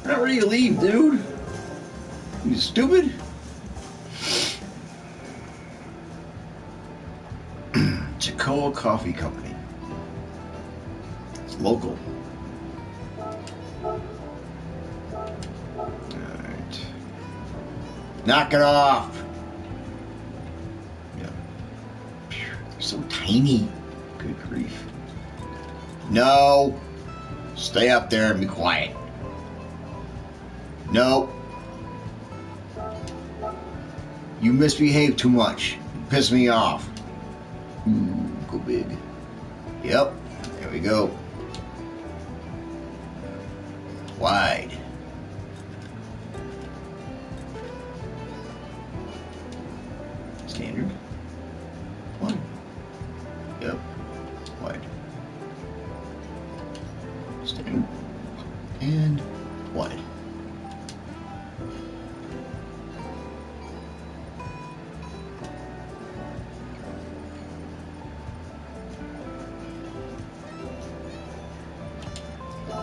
We're not ready to leave, dude. You stupid? Tacoa Coffee Company. It's local. Alright. Knock it off. Yeah. They're so tiny. Good grief. No. Stay up there and be quiet. No. You misbehave too much. You piss me off. Ooh, go big. Yep. There we go. Wide. Standard. Wide. Yep. Wide. Standard. And wide.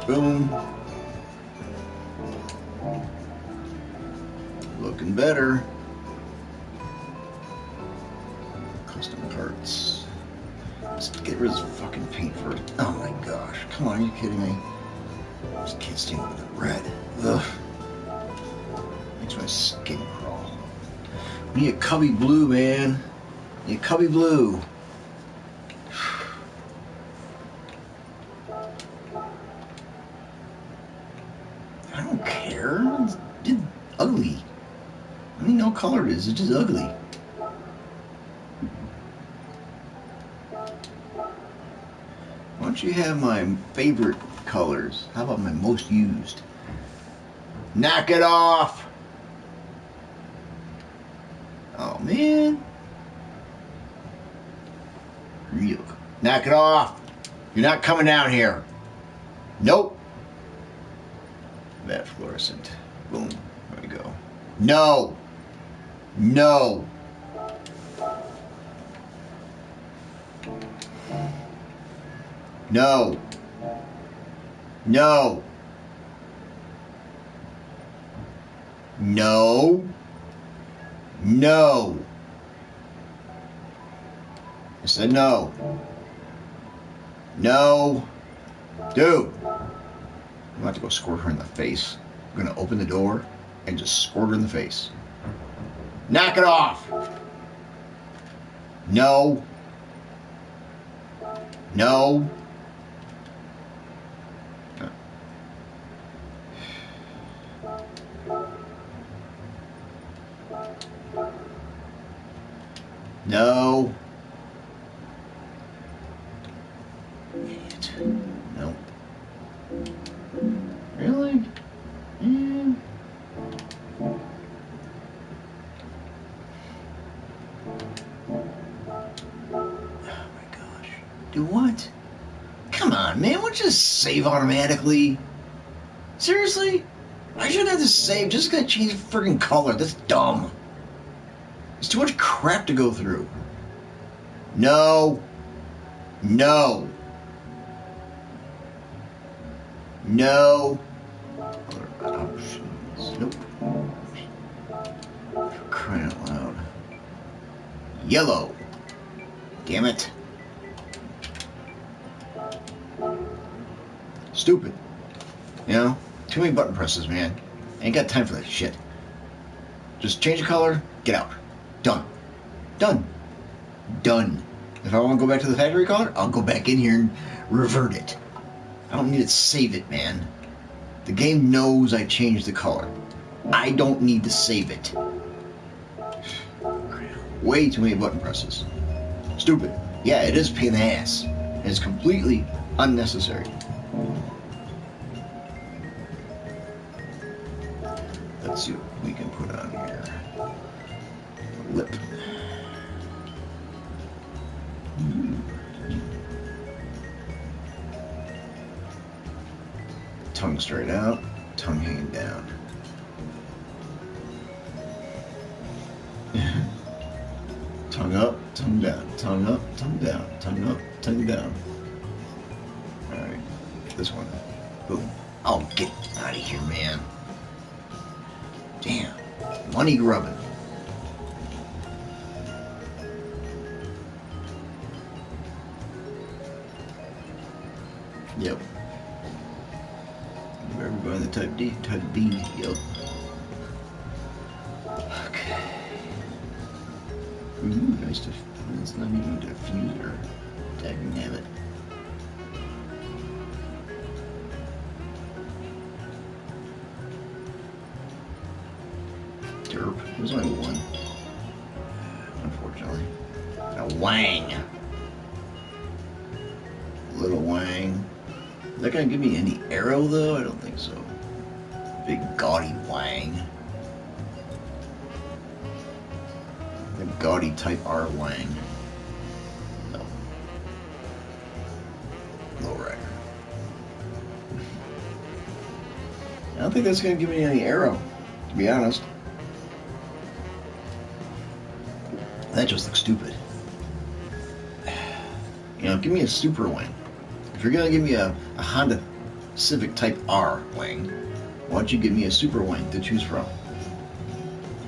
Boom. Looking better. Custom parts. Let's get rid of this fucking paint first. Oh my gosh. Come on, are you kidding me? I just can't stand with the red. Ugh. Makes my skin crawl. We need a cubby blue, man. We need a cubby blue. I don't care. It's just ugly. I mean, no color it is. It's just ugly. Why don't you have my favorite colors? How about my most used? Knock it off! Oh, man. Real. Knock it off! You're not coming down here. Nope. That fluorescent. Boom. There we go. No! No! No! No! No! No! I said no. No! Dude! I'm about to go squirt her in the face. I'm gonna open the door and just squirt her in the face. Knock it off! No. No. No. Idiot. No. Really? Yeah. Do what? Come on, man. Won't you just save automatically? Seriously? I shouldn't have to save. Just gotta change the friggin' color. That's dumb. It's too much crap to go through. No. No. No. Other options. Nope. For crying out loud. Yellow. Damn it. Stupid. You know? Too many button presses, man. I ain't got time for that shit. Just change the color, get out. Done. Done. Done. If I want to go back to the factory color, I'll go back in here and revert it. I don't need to save it, man. The game knows I changed the color. I don't need to save it. Way too many button presses. Stupid. Yeah, it is a pain in the ass. And it's completely unnecessary. Let's see what we can put on here. Lip. Tongue straight out, tongue hanging down. Tongue up, tongue down, tongue up, tongue down, tongue up, tongue down. Alright, this one. Boom. Oh, get out of here, man. Damn. Money grubbing. Yep. Everybody in the type D, type B. Yep. Okay. Ooh, nice. It's not even a diffuser. Dagnabbit. Derp. There's only one. Unfortunately. A Wang. Little Wang. Is that gonna give me any arrow though? I don't think so. Big gaudy Wang. The gaudy type R Wang. No. Lowrider. I don't think that's gonna give me any arrow, to be honest. That just looks stupid. You know, give me a Super Wing. If you're gonna give me a Honda Civic Type R wing, why don't you give me a Super Wing to choose from?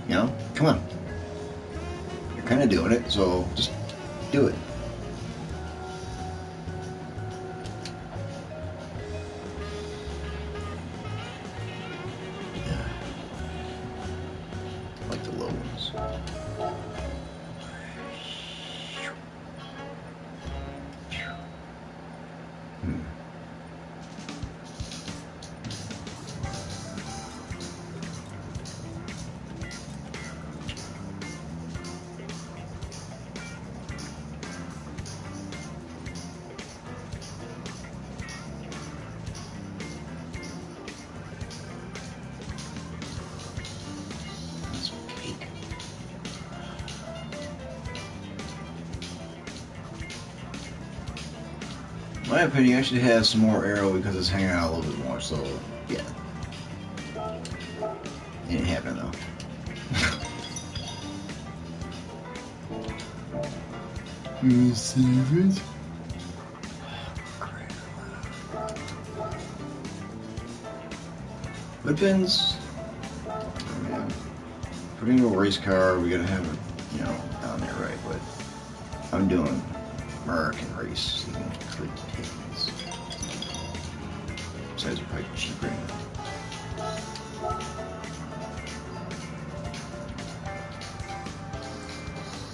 You know, come on. You're kind of doing it, so just do it. Yeah. I like the low ones. In my opinion, I should have some more arrow because it's hanging out a little bit more, so yeah. It ain't happening though. You save it? Weapons. Oh, man. If we're gonna go race car, we gotta have it, you know, down there, right? But I'm doing American race. So you can click pins. Besides, they're probably cheaper anyway.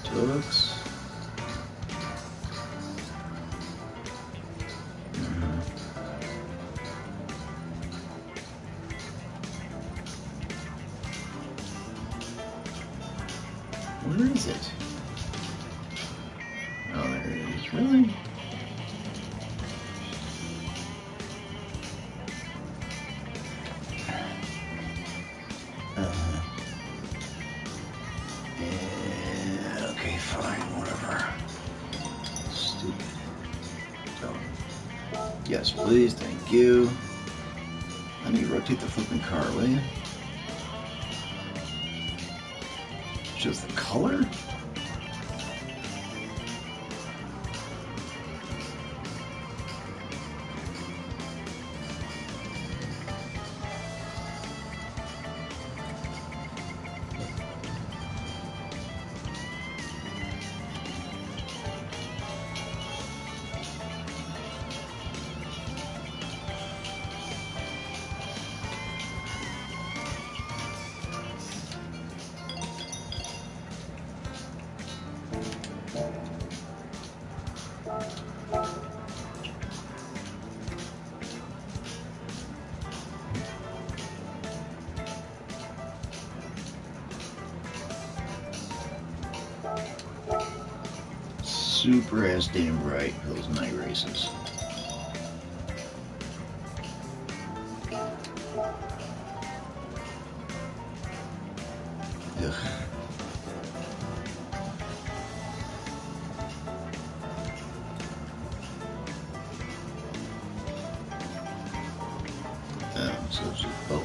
Tooks. Where is it? Oh, there it is. Really? Yeah, okay, fine, whatever. Stupid. Done. Yes, please, thank you. Let me rotate the flipping car, will you? Just the color? super ass damn bright for those night races. Ugh. So it's just both.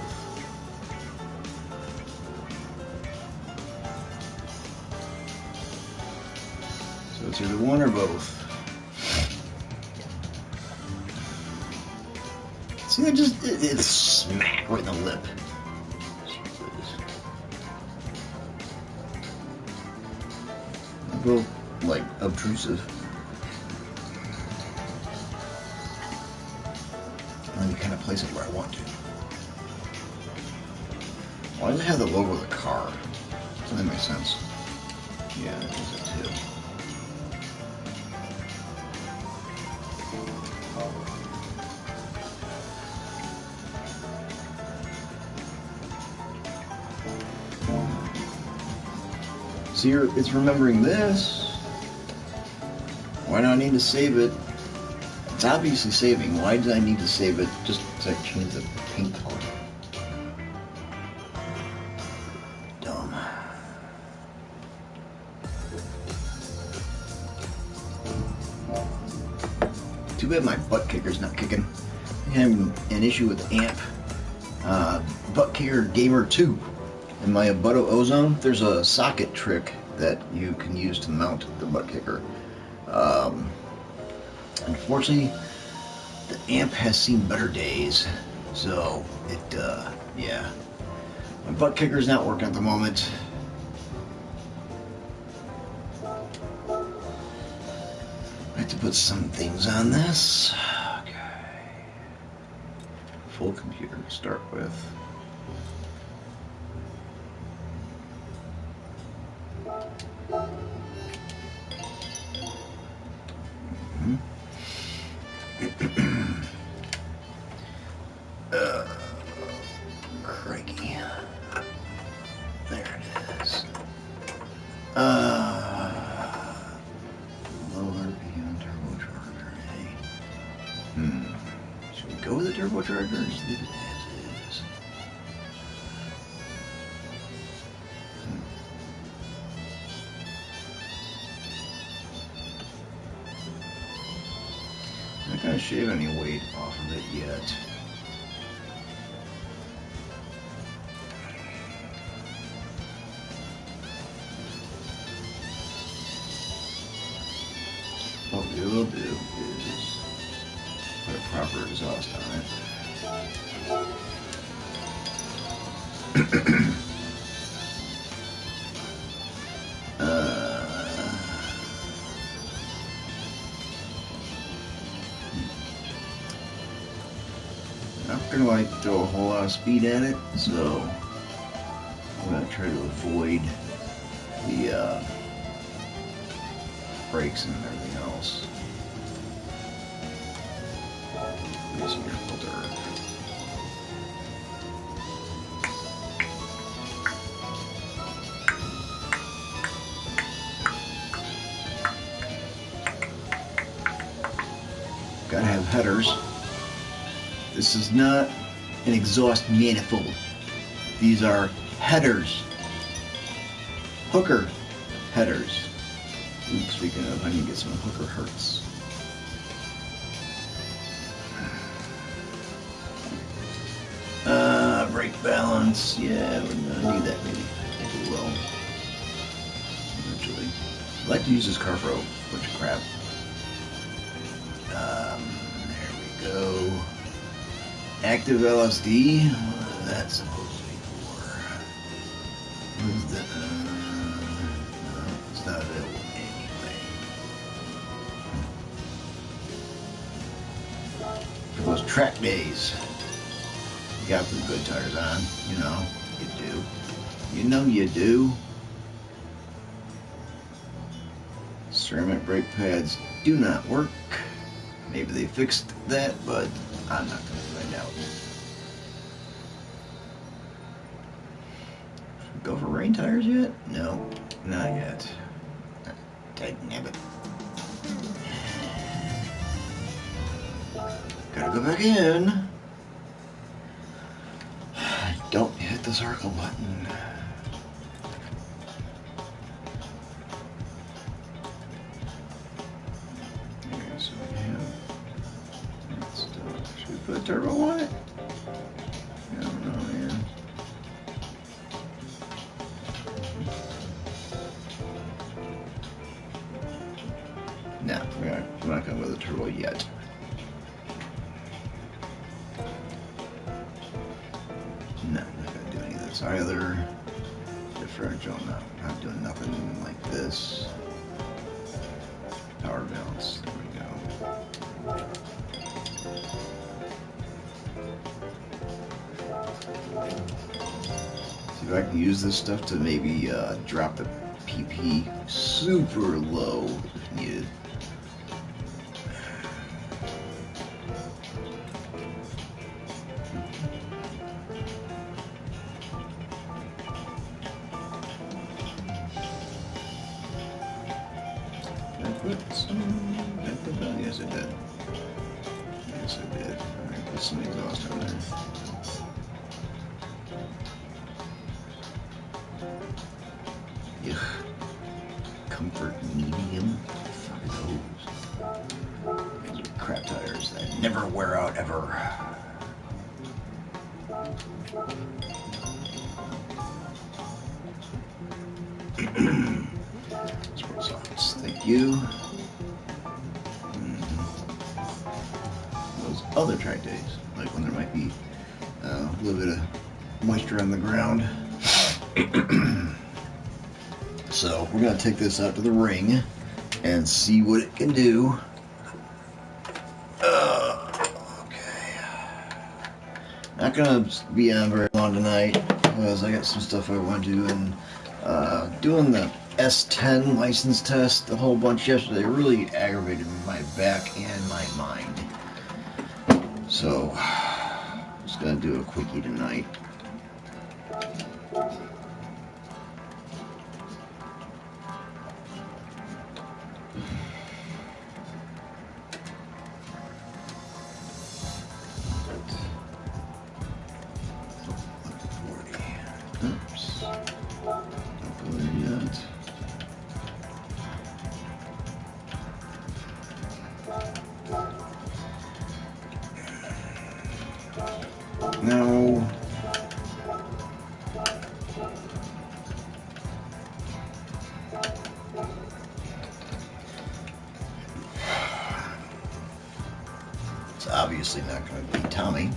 So it's either one or both. See, it's smack right in the lip. Well, like, obtrusive. Let me kind of place it where I want to. Why does it have the logo of the car? Doesn't that make sense? Yeah, it does it too. See, it's remembering this. Why do I need to save it? It's obviously saving. Why did I need to save it just to change the paint color? Dumb. Too bad my butt kicker's not kicking. I'm having an issue with the amp. Butt Kicker Gamer 2. In my Abuto Ozone, there's a socket trick that you can use to mount the butt kicker. Unfortunately, the amp has seen better days, so yeah. My butt kicker's not working at the moment. I have to put some things on this. Okay. Full computer to start with. Crikey. There it is. Low RPM turbocharger, eh? Should we go with the turbocharger or just leave it as is? I'm not gonna shave any weight off of it yet. What we will do is put a proper exhaust on it. I'm not gonna like throw a whole lot of speed at it, so I'm gonna try to avoid the brakes and everything else. Using your filter. Gotta have headers. This is not an exhaust manifold. These are headers. Hooker headers. Oops, speaking of, I need to get some hooker hertz. Brake balance. Yeah, we're gonna need that maybe. I think we will. Eventually. I like to use this car for a bunch of crap. There we go. Active LSD. What is that supposed to be for? What is that? No, it's not available anyway. For those track days, you gotta put the good tires on. You know, you do. You know you do. Ceramic brake pads do not work. Maybe they fixed that, but I'm not gonna find out. Should we go for rain tires yet? No, not yet. Tighten it. Gotta go back in. Don't hit the circle button. Okay, so we have that stuff. Should we put a turbo on it? I don't know, man. No, we're not going with a turbo yet. No, I'm not going to do any of this either. Differential, no, not doing nothing like this. Power balance, there we go. See if I can use this stuff to maybe drop the PP super low if needed. Yes, I did. Yes, I did. Alright, put some exhaust on there. Yuck. Comfort medium. Fuck those. Those are crap tires that never wear out ever. Sport socks. Thank you. Those other track days, like when there might be a little bit of moisture on the ground. So we're going to take this out to the ring and see what it can do. Okay. Not going to be on very long tonight because I got some stuff I want to do, and doing the S10 license test a whole bunch yesterday really aggravated my back and my mind. So, just gonna do a quickie tonight. Oops. Don't go there yet. No. It's obviously not going to be Tommy.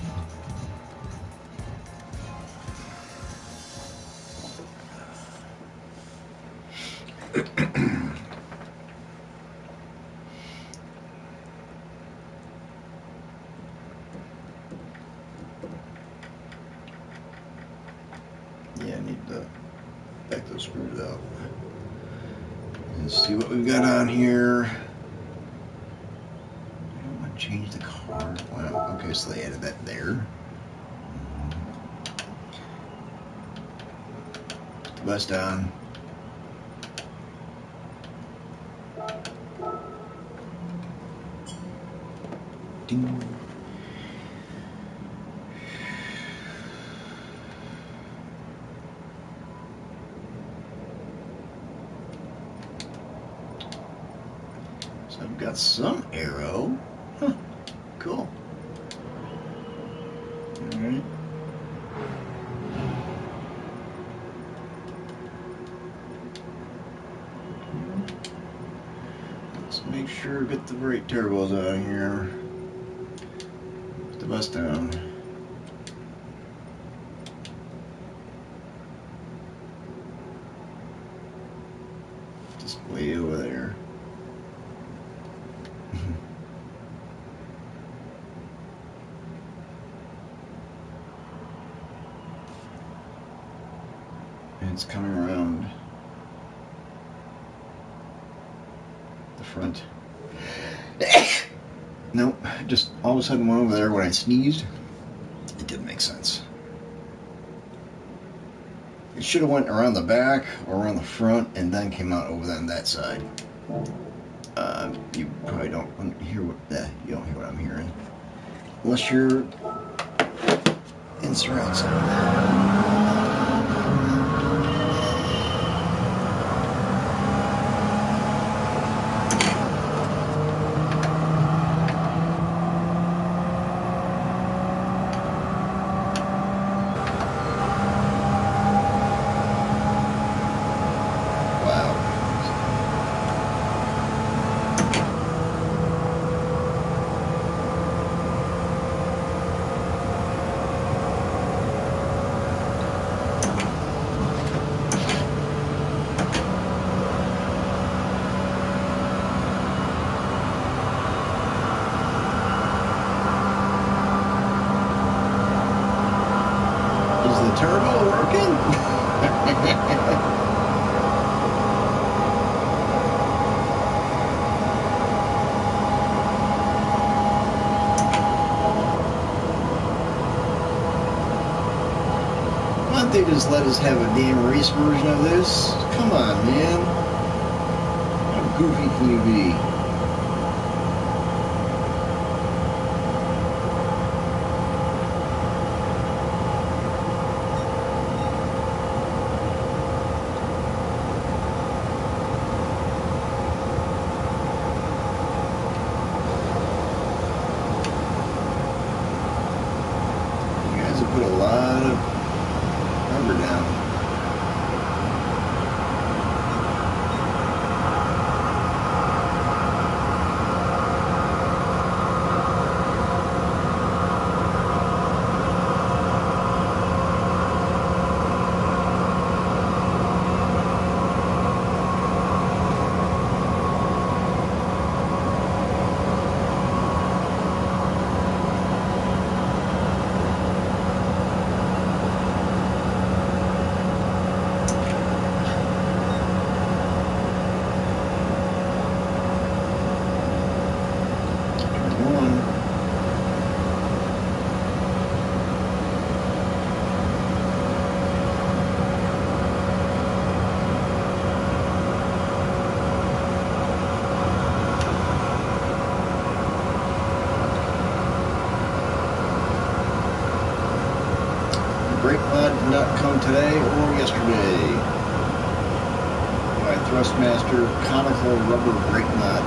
Yeah, I need to back those screws out. Let's see what we've got on here. I don't want to change the car. Wow, okay, so they added that there. Put the bus down. Ding. So I've got some arrow. Huh. Cool. Alright. Let's make sure we get the right turbos out of here. Put the bus down. Just way over there. And it's coming around the front. Nope, just all of a sudden went over there when I sneezed. It didn't make sense. It should have went around the back or around the front and then came out over on that side. You probably don't hear what you don't hear what I'm hearing. Unless you're in surround sound. Turbo working? Why don't they just let us have a damn race version of this? Come on, man. How goofy can you be? Put a lot of rubber down. Brake mod did not come today or yesterday. My Thrustmaster conical rubber brake mod.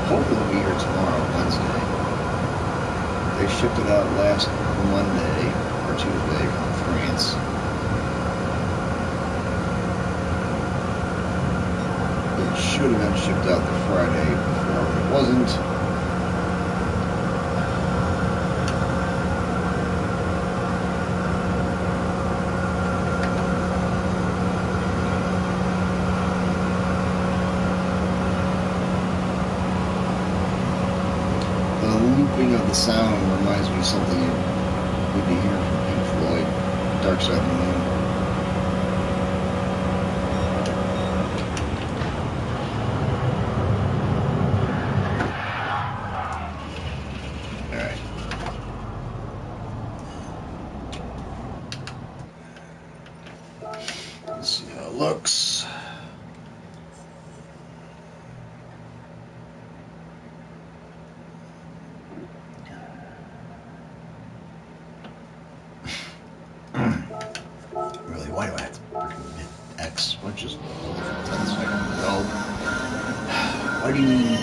Hopefully it'll be here tomorrow, Wednesday. They shipped it out last Monday or Tuesday from France. It should have been shipped out the Friday before, but it wasn't. Looping of the sound reminds me of something you would be hearing from Pink Floyd, Dark Side of the Moon. Alright. Let's see how it looks. Really, why do I have to freaking hit X? What, just 10 seconds ago? Why do you need to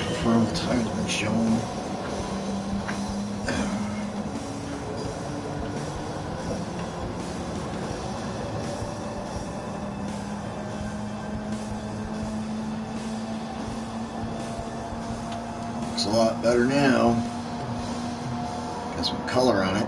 confirm the time's been shown? Looks a lot better now. Got some color on it.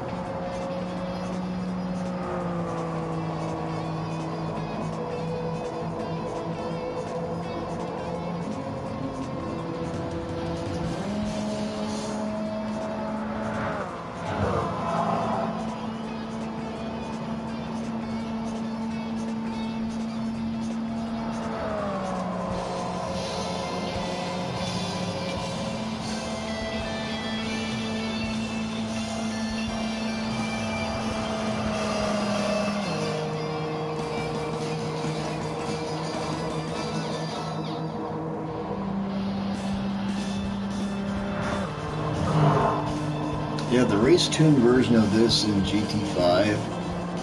Yeah, the race tuned version of this in GT5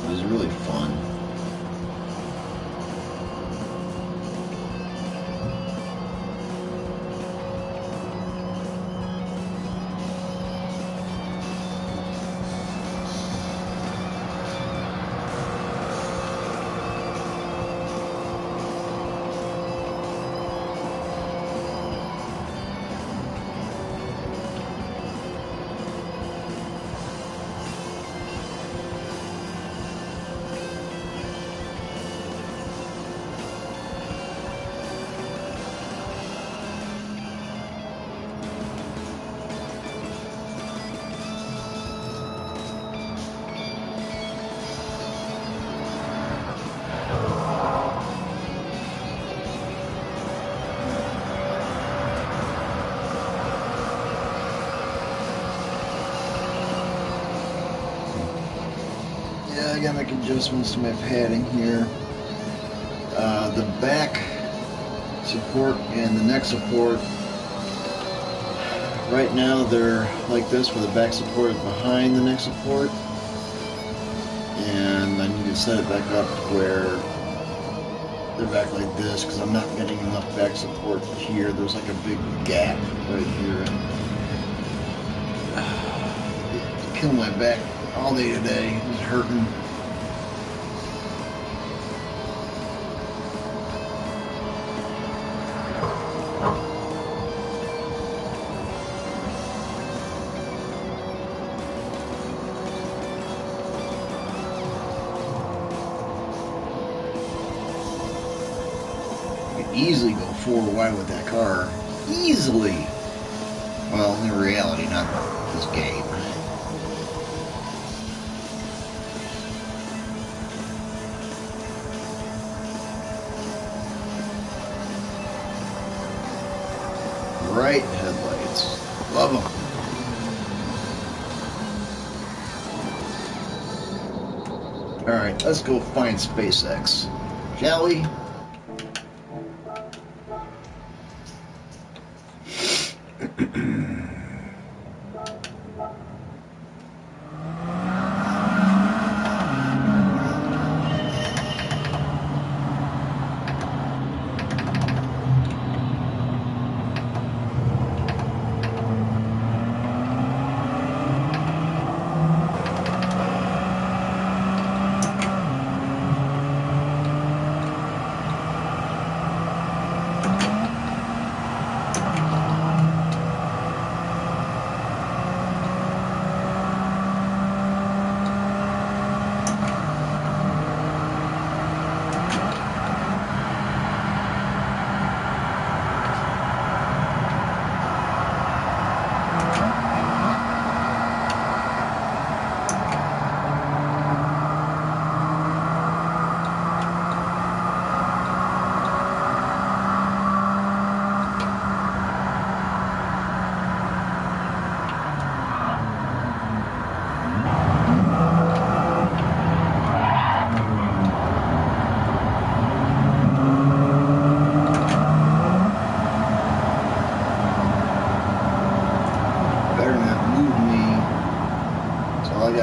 was really fun. Yeah, I gotta make adjustments to my padding here. The back support and the neck support, right now they're like this, where the back support is behind the neck support, and I need to set it back up to where they're back like this, because I'm not getting enough back support here. There's like a big gap right here. It's killing my back all day today. It's hurting. Easily go 4 wide with that car. Easily. Well, in reality, not this game. Bright headlights. Love them. Alright, let's go find SpaceX. Shall we?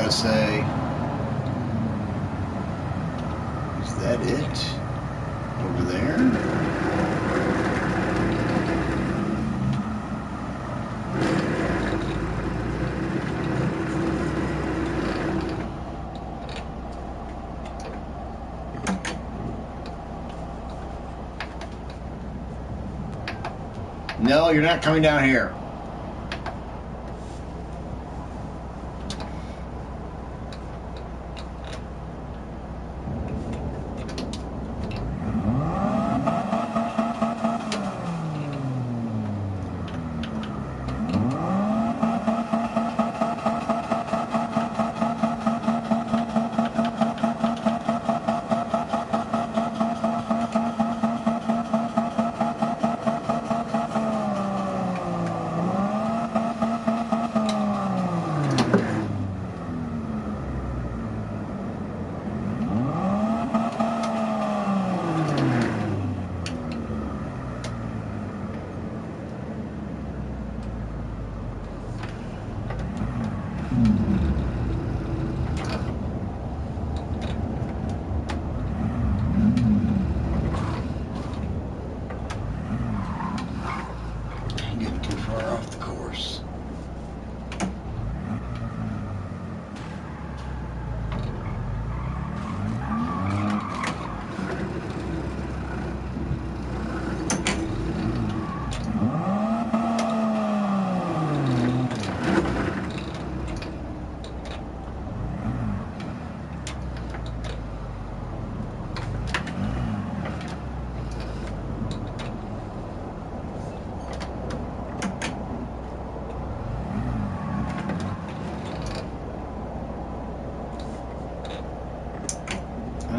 Say, is that it? Over there? No, you're not coming down here.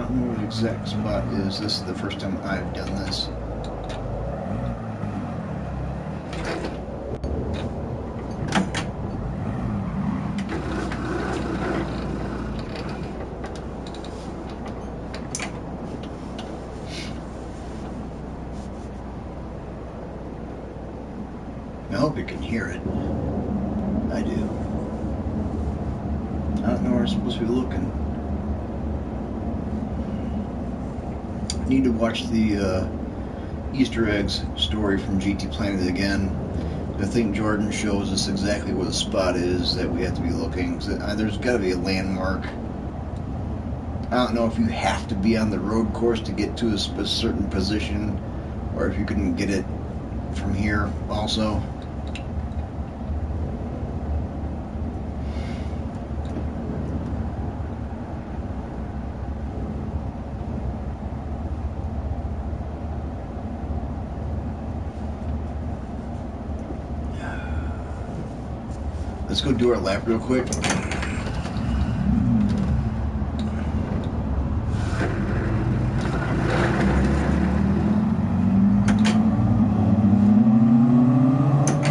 don't know what the exact spot is. This is the first time I've done this. I hope you can hear it. I do. I don't know where I'm supposed to be looking. I need to watch the Easter eggs story from GT Planet again. I think Jordan shows us exactly where the spot is that we have to be looking. There's got to be a landmark. I don't know if you have to be on the road course to get to a certain position, or if you can get it from here also. Let's go do our lap real quick.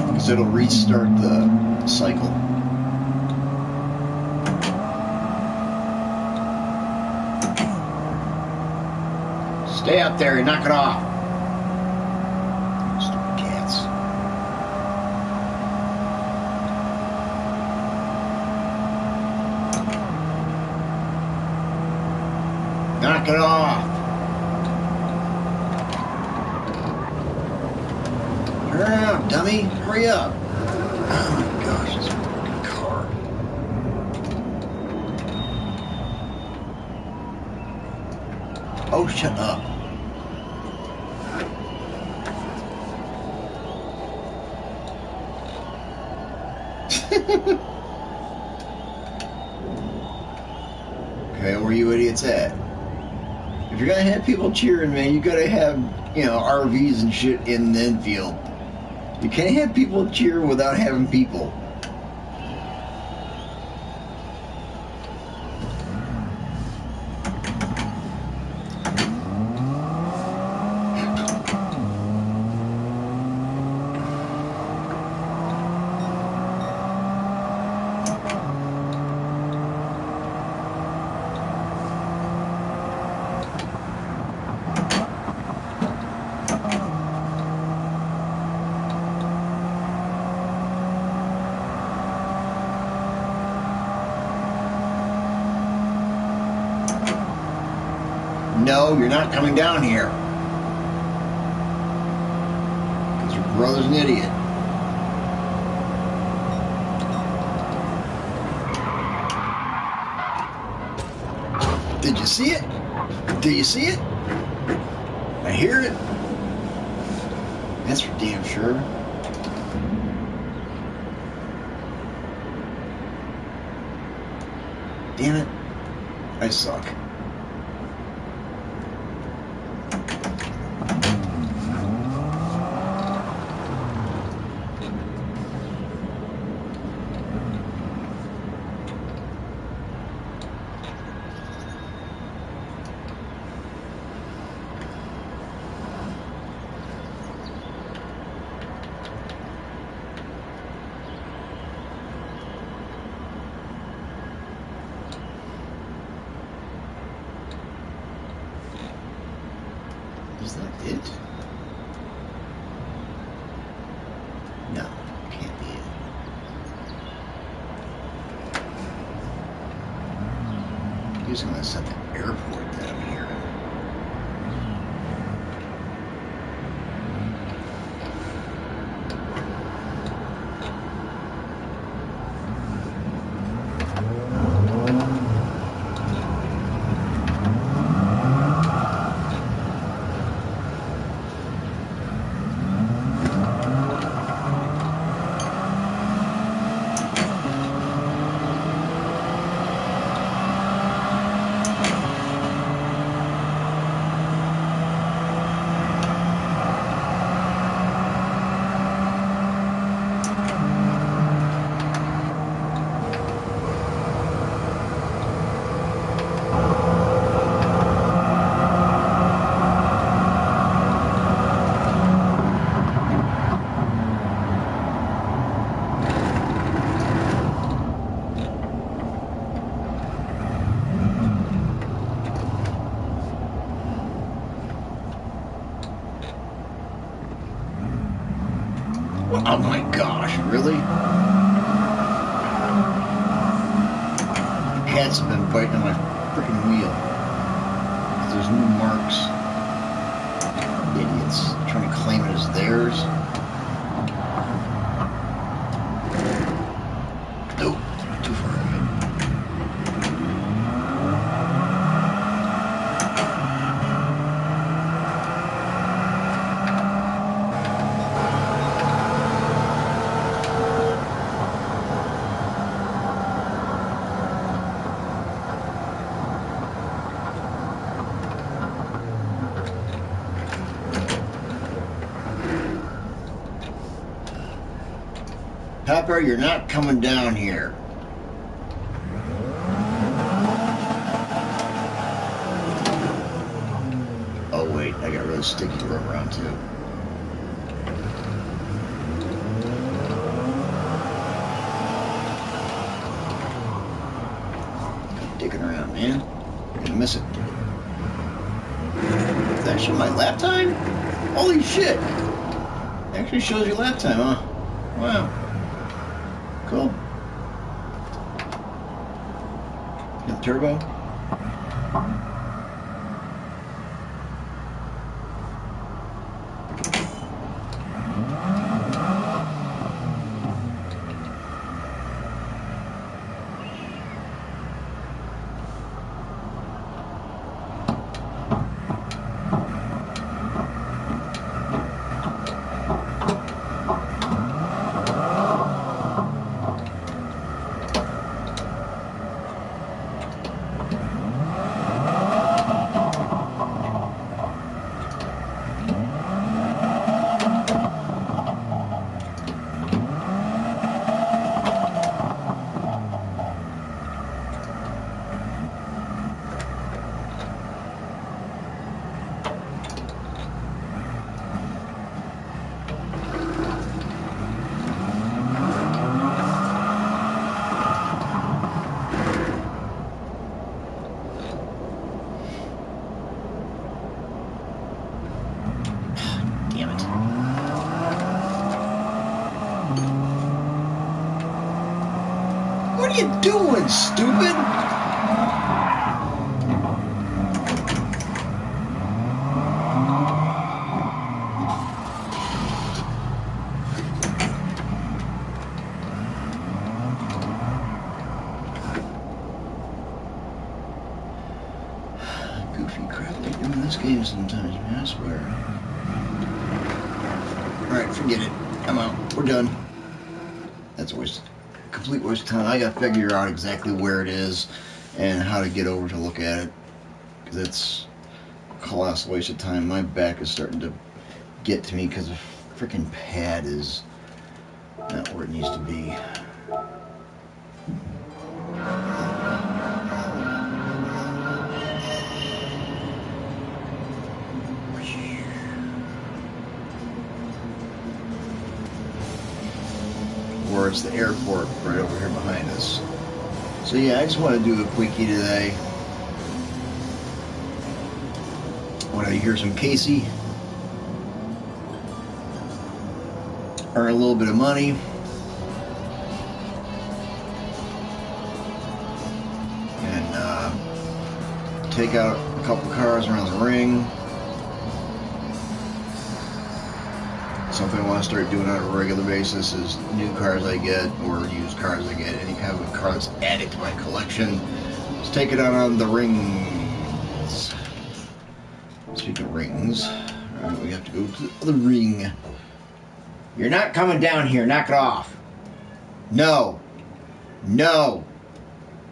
Because it'll restart the cycle. Stay up there and knock it off. Stupid cats. Knock it off. Turn around, dummy. Hurry up. Oh my gosh, this fucking car. Oh, shut up. Okay, where you idiots at? If you're gonna have people cheering, man, you gotta have, RVs and shit in the infield. You can't have people cheer without having people. No, you're not coming down here. Because your brother's an idiot. Did you see it? Do you see it? I hear it. That's for damn sure. Damn it. I suck. Is that it? No, can't be it. He's gonna set the airport that I'm hearing. Oh my gosh, really? Cats have been biting on my freaking wheel. There's new marks. Idiots. Trying to claim it as theirs. Nope. Too far ahead. Pepper, you're not coming down here. Oh wait, I got really sticky rubber on too. Keep digging around, man. You're gonna miss it. Did that show my lap time? Holy shit! It actually shows your lap time, huh? Wow. Cool. Got turbo. What are you doing, stupid? Goofy crap they do in this game sometimes, man, I swear. Alright, forget it. I'm out. We're done. That's a waste. Complete waste of time. I gotta figure out exactly where it is and how to get over to look at it, because it's a colossal waste of time. My back is starting to get to me because the freaking pad is not where it needs to be. Or it's the airport right over here behind us. So yeah, I just want to do a quickie today. I want to hear some Casey, earn a little bit of money, and take out a couple cars around the ring. Something I want to start doing on a regular basis is new cars I get or used cars I get, any kind of a car that's added to my collection. Let's take it out on the rings. Speaking of rings, right, we have to go to the ring. You're not coming down here. Knock it off. No. No.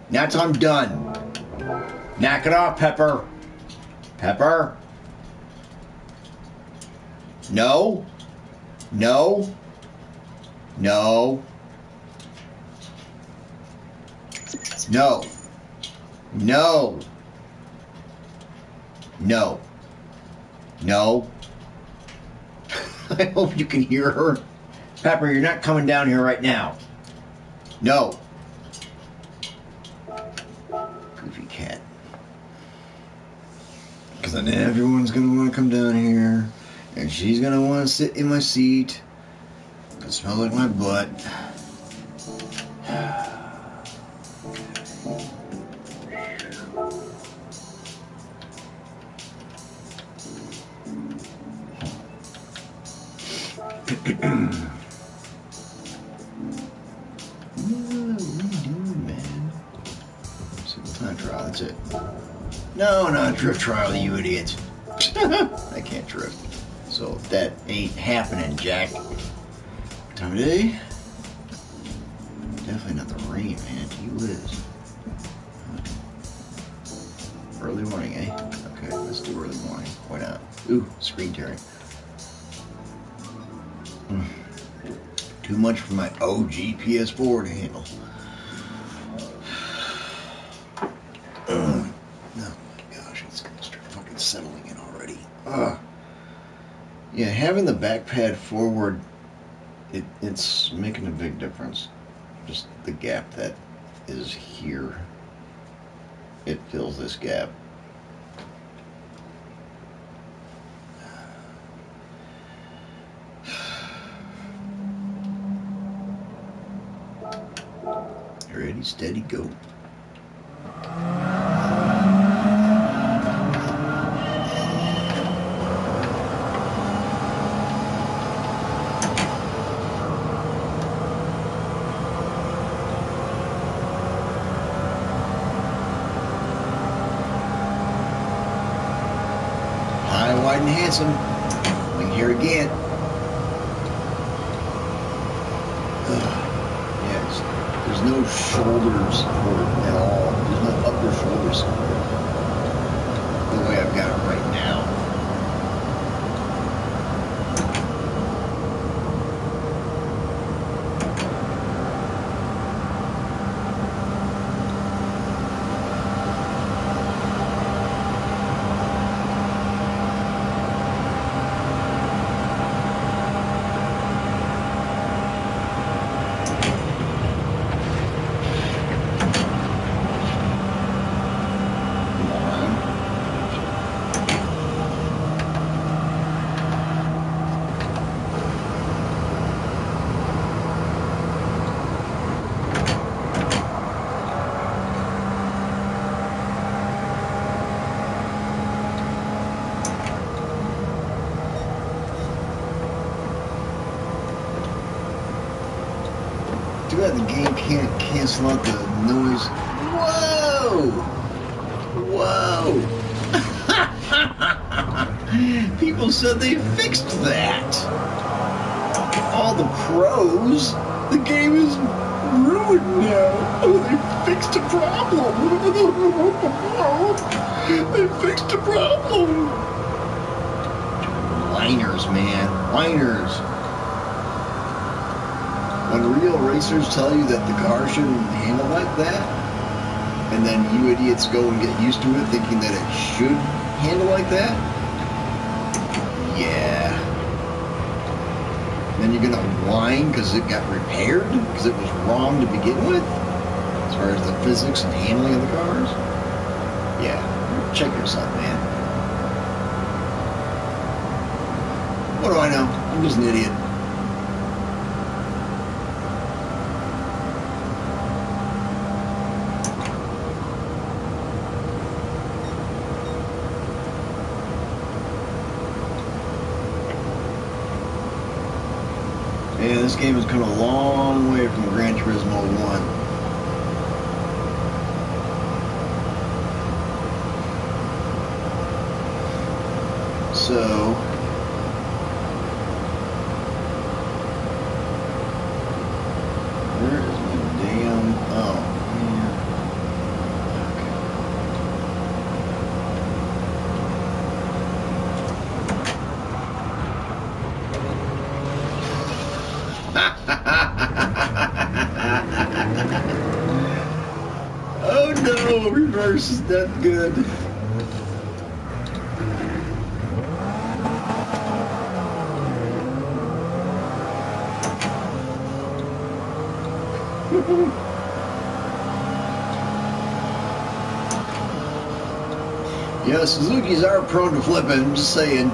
Not till I'm done. Knock it off, Pepper. Pepper. No. No. No. No. No. No. No. I hope you can hear her. Pepper, you're not coming down here right now. No. Goofy cat. Because then everyone's going to want to come down here. And she's going to want to sit in my seat. It smells like my butt. Time trial, that's it. No, not drift trial, you idiot. I can't drift. So that ain't happening, Jack. What time of day? Definitely not the rain, man. Gee whiz. Early morning, eh? Okay, let's do early morning. Why not? Ooh, screen tearing. Too much for my OG PS4 to handle. Oh my gosh, it's gonna start fucking settling in already. Yeah, having the back pad forward, it's making a big difference. Just the gap that is here, it fills this gap. Ready, steady, go. High, wide, and handsome. We can hear it again. Yes, there's no shoulder support at all. There's no upper shoulder support. The way I've got it right now. Too bad the game can't cancel out the noise. Whoa! Whoa! People said they fixed that. All the pros. The game is ruined now. Oh, they fixed a problem. They fixed a problem. Whiners, man. Whiners. When real racers tell you that the car shouldn't handle like that, and then you idiots go and get used to it thinking that it should handle like that, yeah. Then you're gonna whine because it got repaired, because it was wrong to begin with, as far as the physics and handling of the cars. Yeah, check yourself, man. What do I know? I'm just an idiot. Yeah, this game has come a long way from Gran Turismo 1. So, where is my damn... Oh, man. Oh no, reverse is that good. Yeah, Suzuki's are prone to flipping, I'm just saying.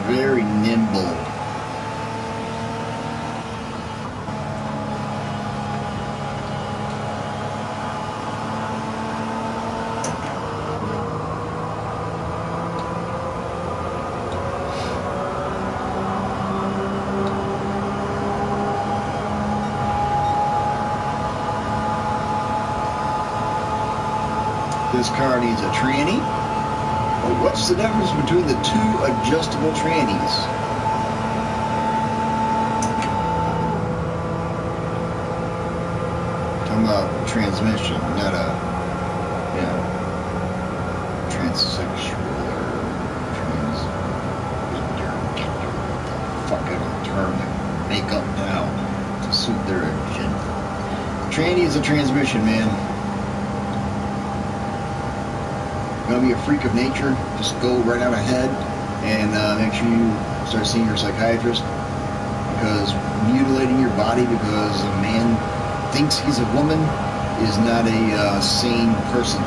very nimble. This car needs a tranny. But what's the difference between the two adjustable trannies? Talking about transmission, not a, you know, transsexual or transgender. Fuck, I don't term they make up now to suit their agenda. Tranny is a transmission, man. Gonna be a freak of nature, just go right on ahead and make sure you start seeing your psychiatrist, because mutilating your body because a man thinks he's a woman is not a sane person.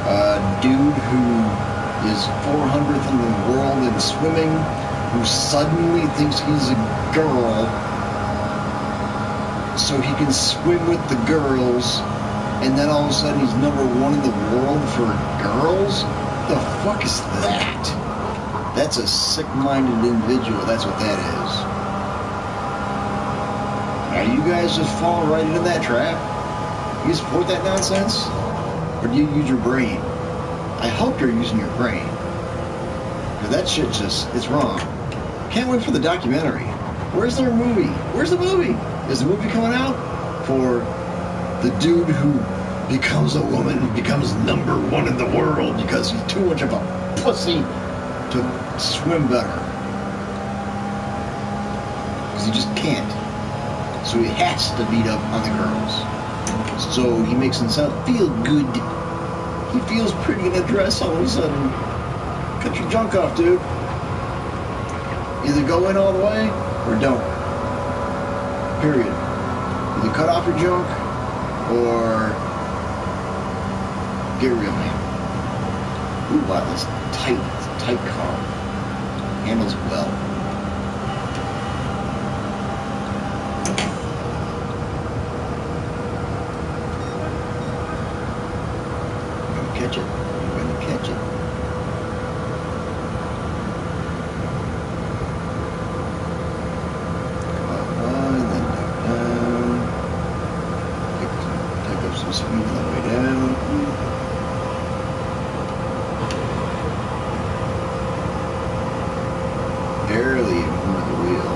A dude who is 400th in the world in swimming, who suddenly thinks he's a girl so he can swim with the girls, and then all of a sudden he's number one in the world for girls? The fuck is that? That's a sick-minded individual, that's what that is. Are you guys just falling right into that trap? You support that nonsense? Or do you use your brain? I hope you're using your brain. Because that shit just, it's wrong. Can't wait for the documentary. Where's their movie? Where's the movie? Is the movie coming out? For the dude who becomes a woman and becomes number one in the world because he's too much of a pussy to swim better. Because he just can't. So he has to beat up on the girls. So he makes himself feel good. He feels pretty in a dress all of a sudden. Cut your junk off, dude. Either go in all the way or don't. Period. Either cut off your junk or get real, man. Ooh, wow, this tight car. Handles well. I'm gonna catch it. I'm gonna catch it. Speed on the way down. Barely move the wheel.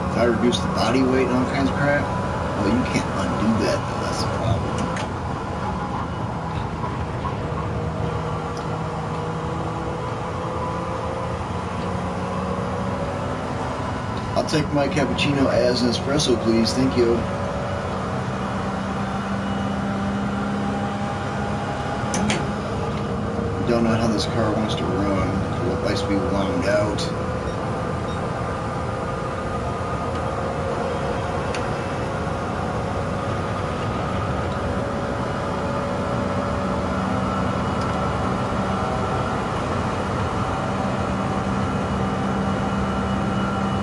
If I reduce the body weight and all kinds of crap, well, you can't undo that, though. That's the problem. I'll take my cappuccino as an espresso, please. Thank you. Don't know how this car wants to run. It likes to be wound out.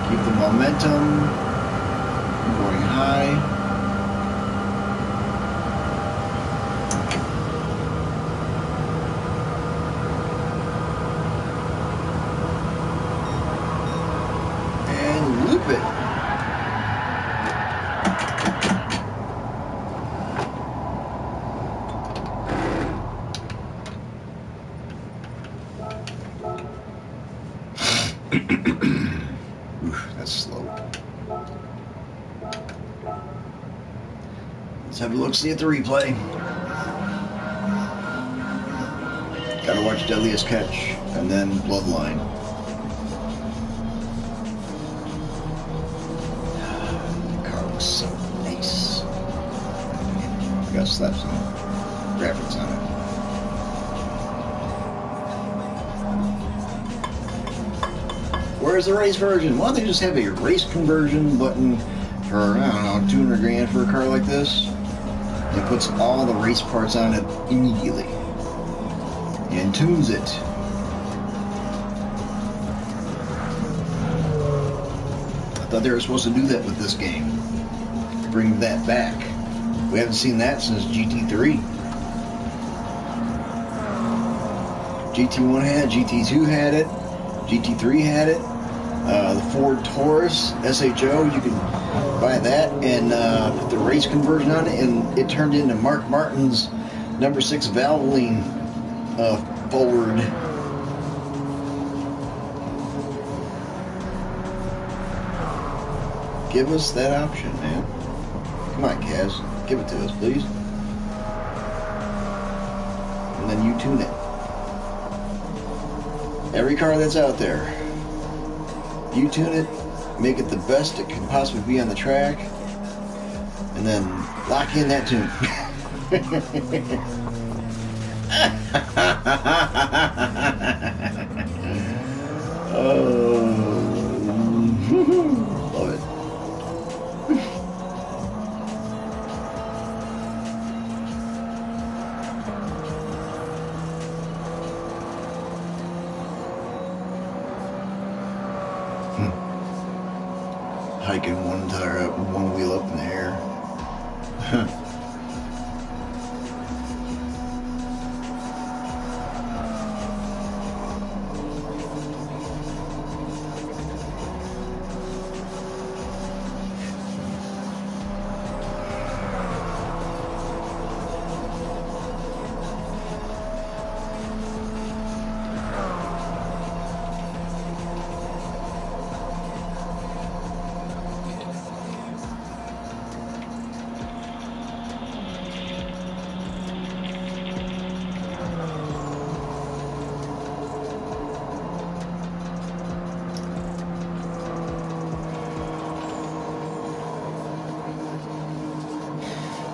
Keep the momentum going high. And loop it. That's slow. Let's have a look-see at the replay. Gotta watch Deadliest Catch and then Bloodline. The car looks so nice. I gotta slap some graphics on it. Where's the race version? Why don't they just have a race conversion button for, I don't know, 200 grand for a car like this? It puts all the race parts on it immediately and tunes it. I thought they were supposed to do that with this game. Bring that back. We haven't seen that since GT3. GT1 had it, GT2 had it, GT3 had it. The Ford Taurus SHO, you can buy that and put the race conversion on it, and it turned into Mark Martin's number 6 Valvoline forward. Give us that option, man. Come on, Kaz. Give it to us, please. And then you tune it. Every car that's out there, you tune it, make it the best it can possibly be on the track, and then lock in that tune. Oh, love it. Hiking one tire up, one wheel up in the air.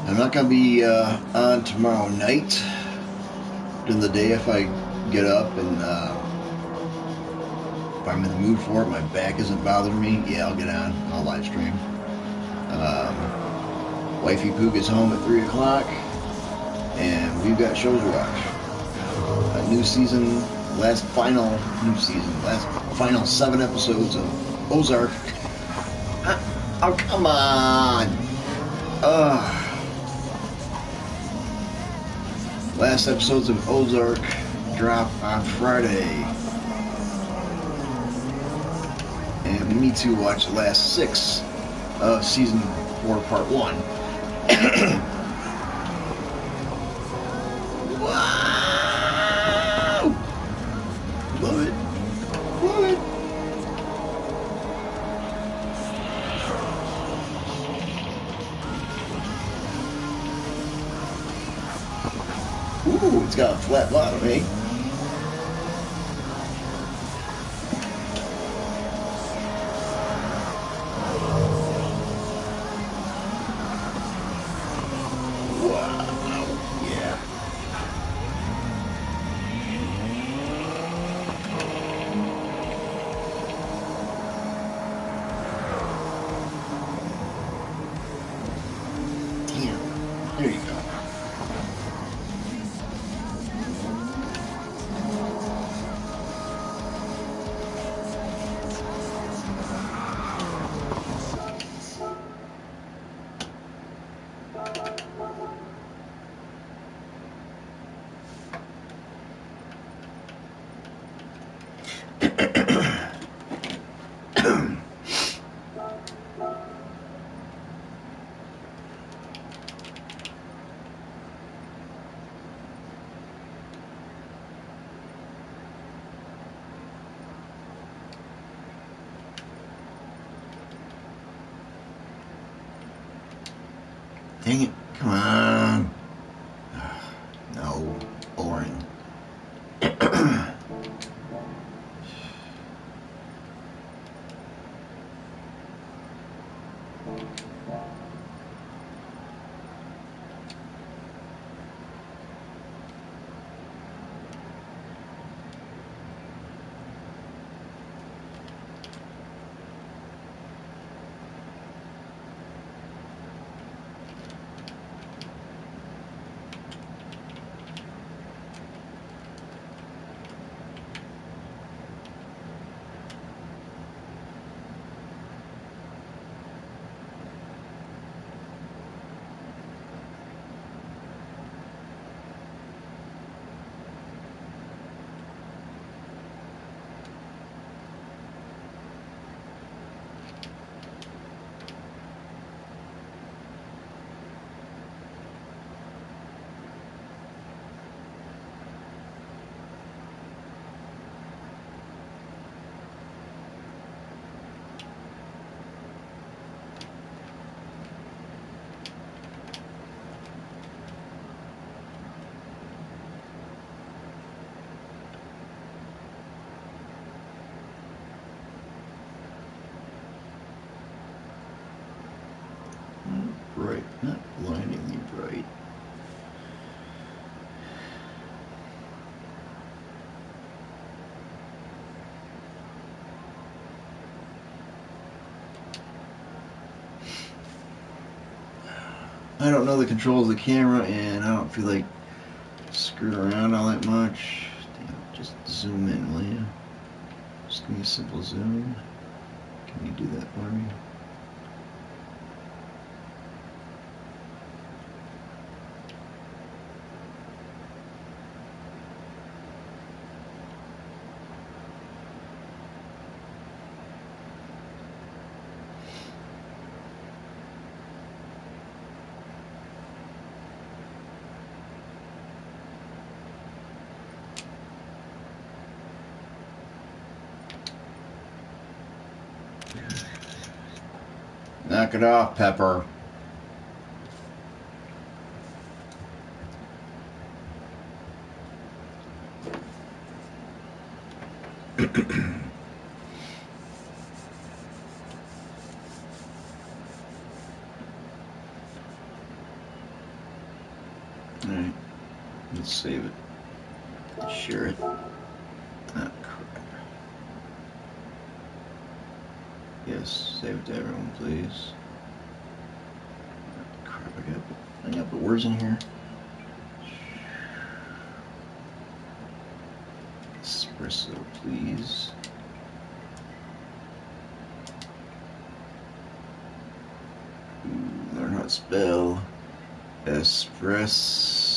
I'm not going to be on tomorrow night during the day. If I get up and if I'm in the mood for it, my back isn't bothering me, yeah, I'll get on. I'll live stream. Wifey Poo gets home at 3 o'clock, and we've got shows to watch. A new season, last final 7 episodes of Ozark. Oh, come on! Last episodes of Ozark drop on Friday. And we need to watch the last 6 of season 4, part 1. Wow! Love it. Love it. Ooh, it's got a flat bottom, eh? Wow, yeah. Damn. There you go. Dang it. Come on. No. Boring. I don't know the controls of the camera, and I don't feel like screwing around all that much. Damn, just zoom in, will you? Just give me a simple zoom. Can you do that for me? Knock it off, Pepper. Alright, let's save it. Share it. Ah, crap. Yes, save it to everyone, please. Ah, crap, I got the words in here. Espresso, please. Ooh, learn how to spell espresso.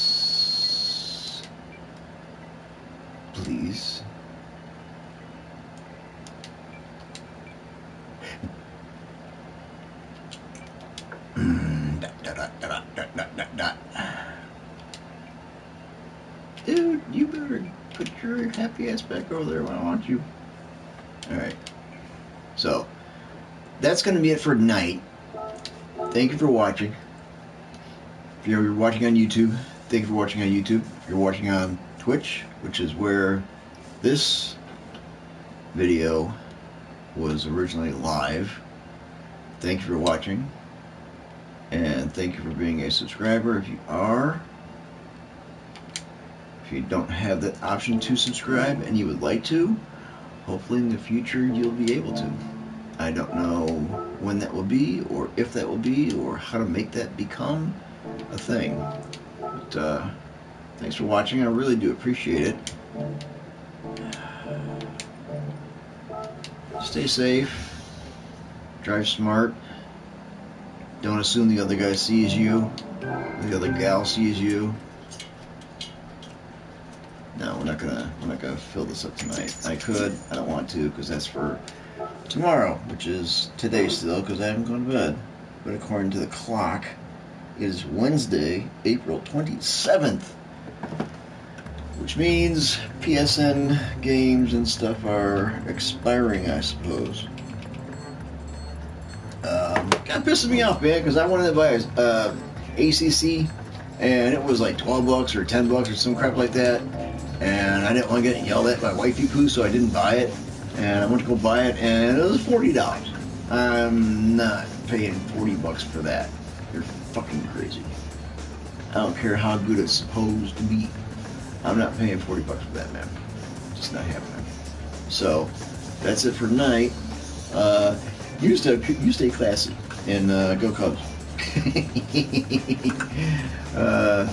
Please. Dude, you better put your happy ass back over there when I want you. Alright. So, that's going to be it for tonight. Thank you for watching. If you're watching on YouTube, thank you for watching on YouTube. If you're watching on Twitch, which is where this video was originally live, thank you for watching. And thank you for being a subscriber if you are. If you don't have that option to subscribe and you would like to, hopefully in the future you'll be able to. I don't know when that will be, or if that will be, or how to make that become a thing. But thanks for watching. I really do appreciate it. Stay safe. Drive smart. Don't assume the other guy sees you, the other gal sees you. No, we're not gonna fill this up tonight. I could, I don't want to, because that's for tomorrow, which is today still, because I haven't gone to bed. But according to the clock, it is Wednesday, April 27th, which means PSN games and stuff are expiring, I suppose. Kind of pisses me off, man, because I wanted to buy a ACC, and it was like 12 bucks or 10 bucks or some crap like that, and I didn't want to get yelled at by wifey poo, so I didn't buy it, and I went to go buy it, and it was $40. I'm not paying 40 bucks for that. You're fucking crazy. I don't care how good it's supposed to be. I'm not paying 40 bucks for that, man. Just not happening. So, that's it for tonight. You stay classy, and go Cubs.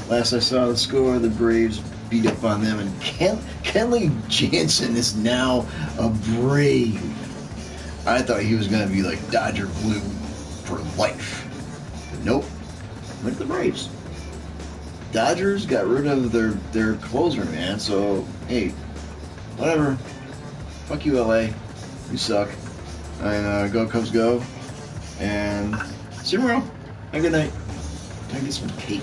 Last I saw the score, the Braves beat up on them, and Kenley Jansen is now a Brave. I thought he was going to be like Dodger Blue for life. But nope, went to the Braves. Dodgers got rid of their closer, man, so, hey, whatever. Fuck you, LA. You suck. And go Cubs go. And see you tomorrow. Have a good night. Time to get some cake.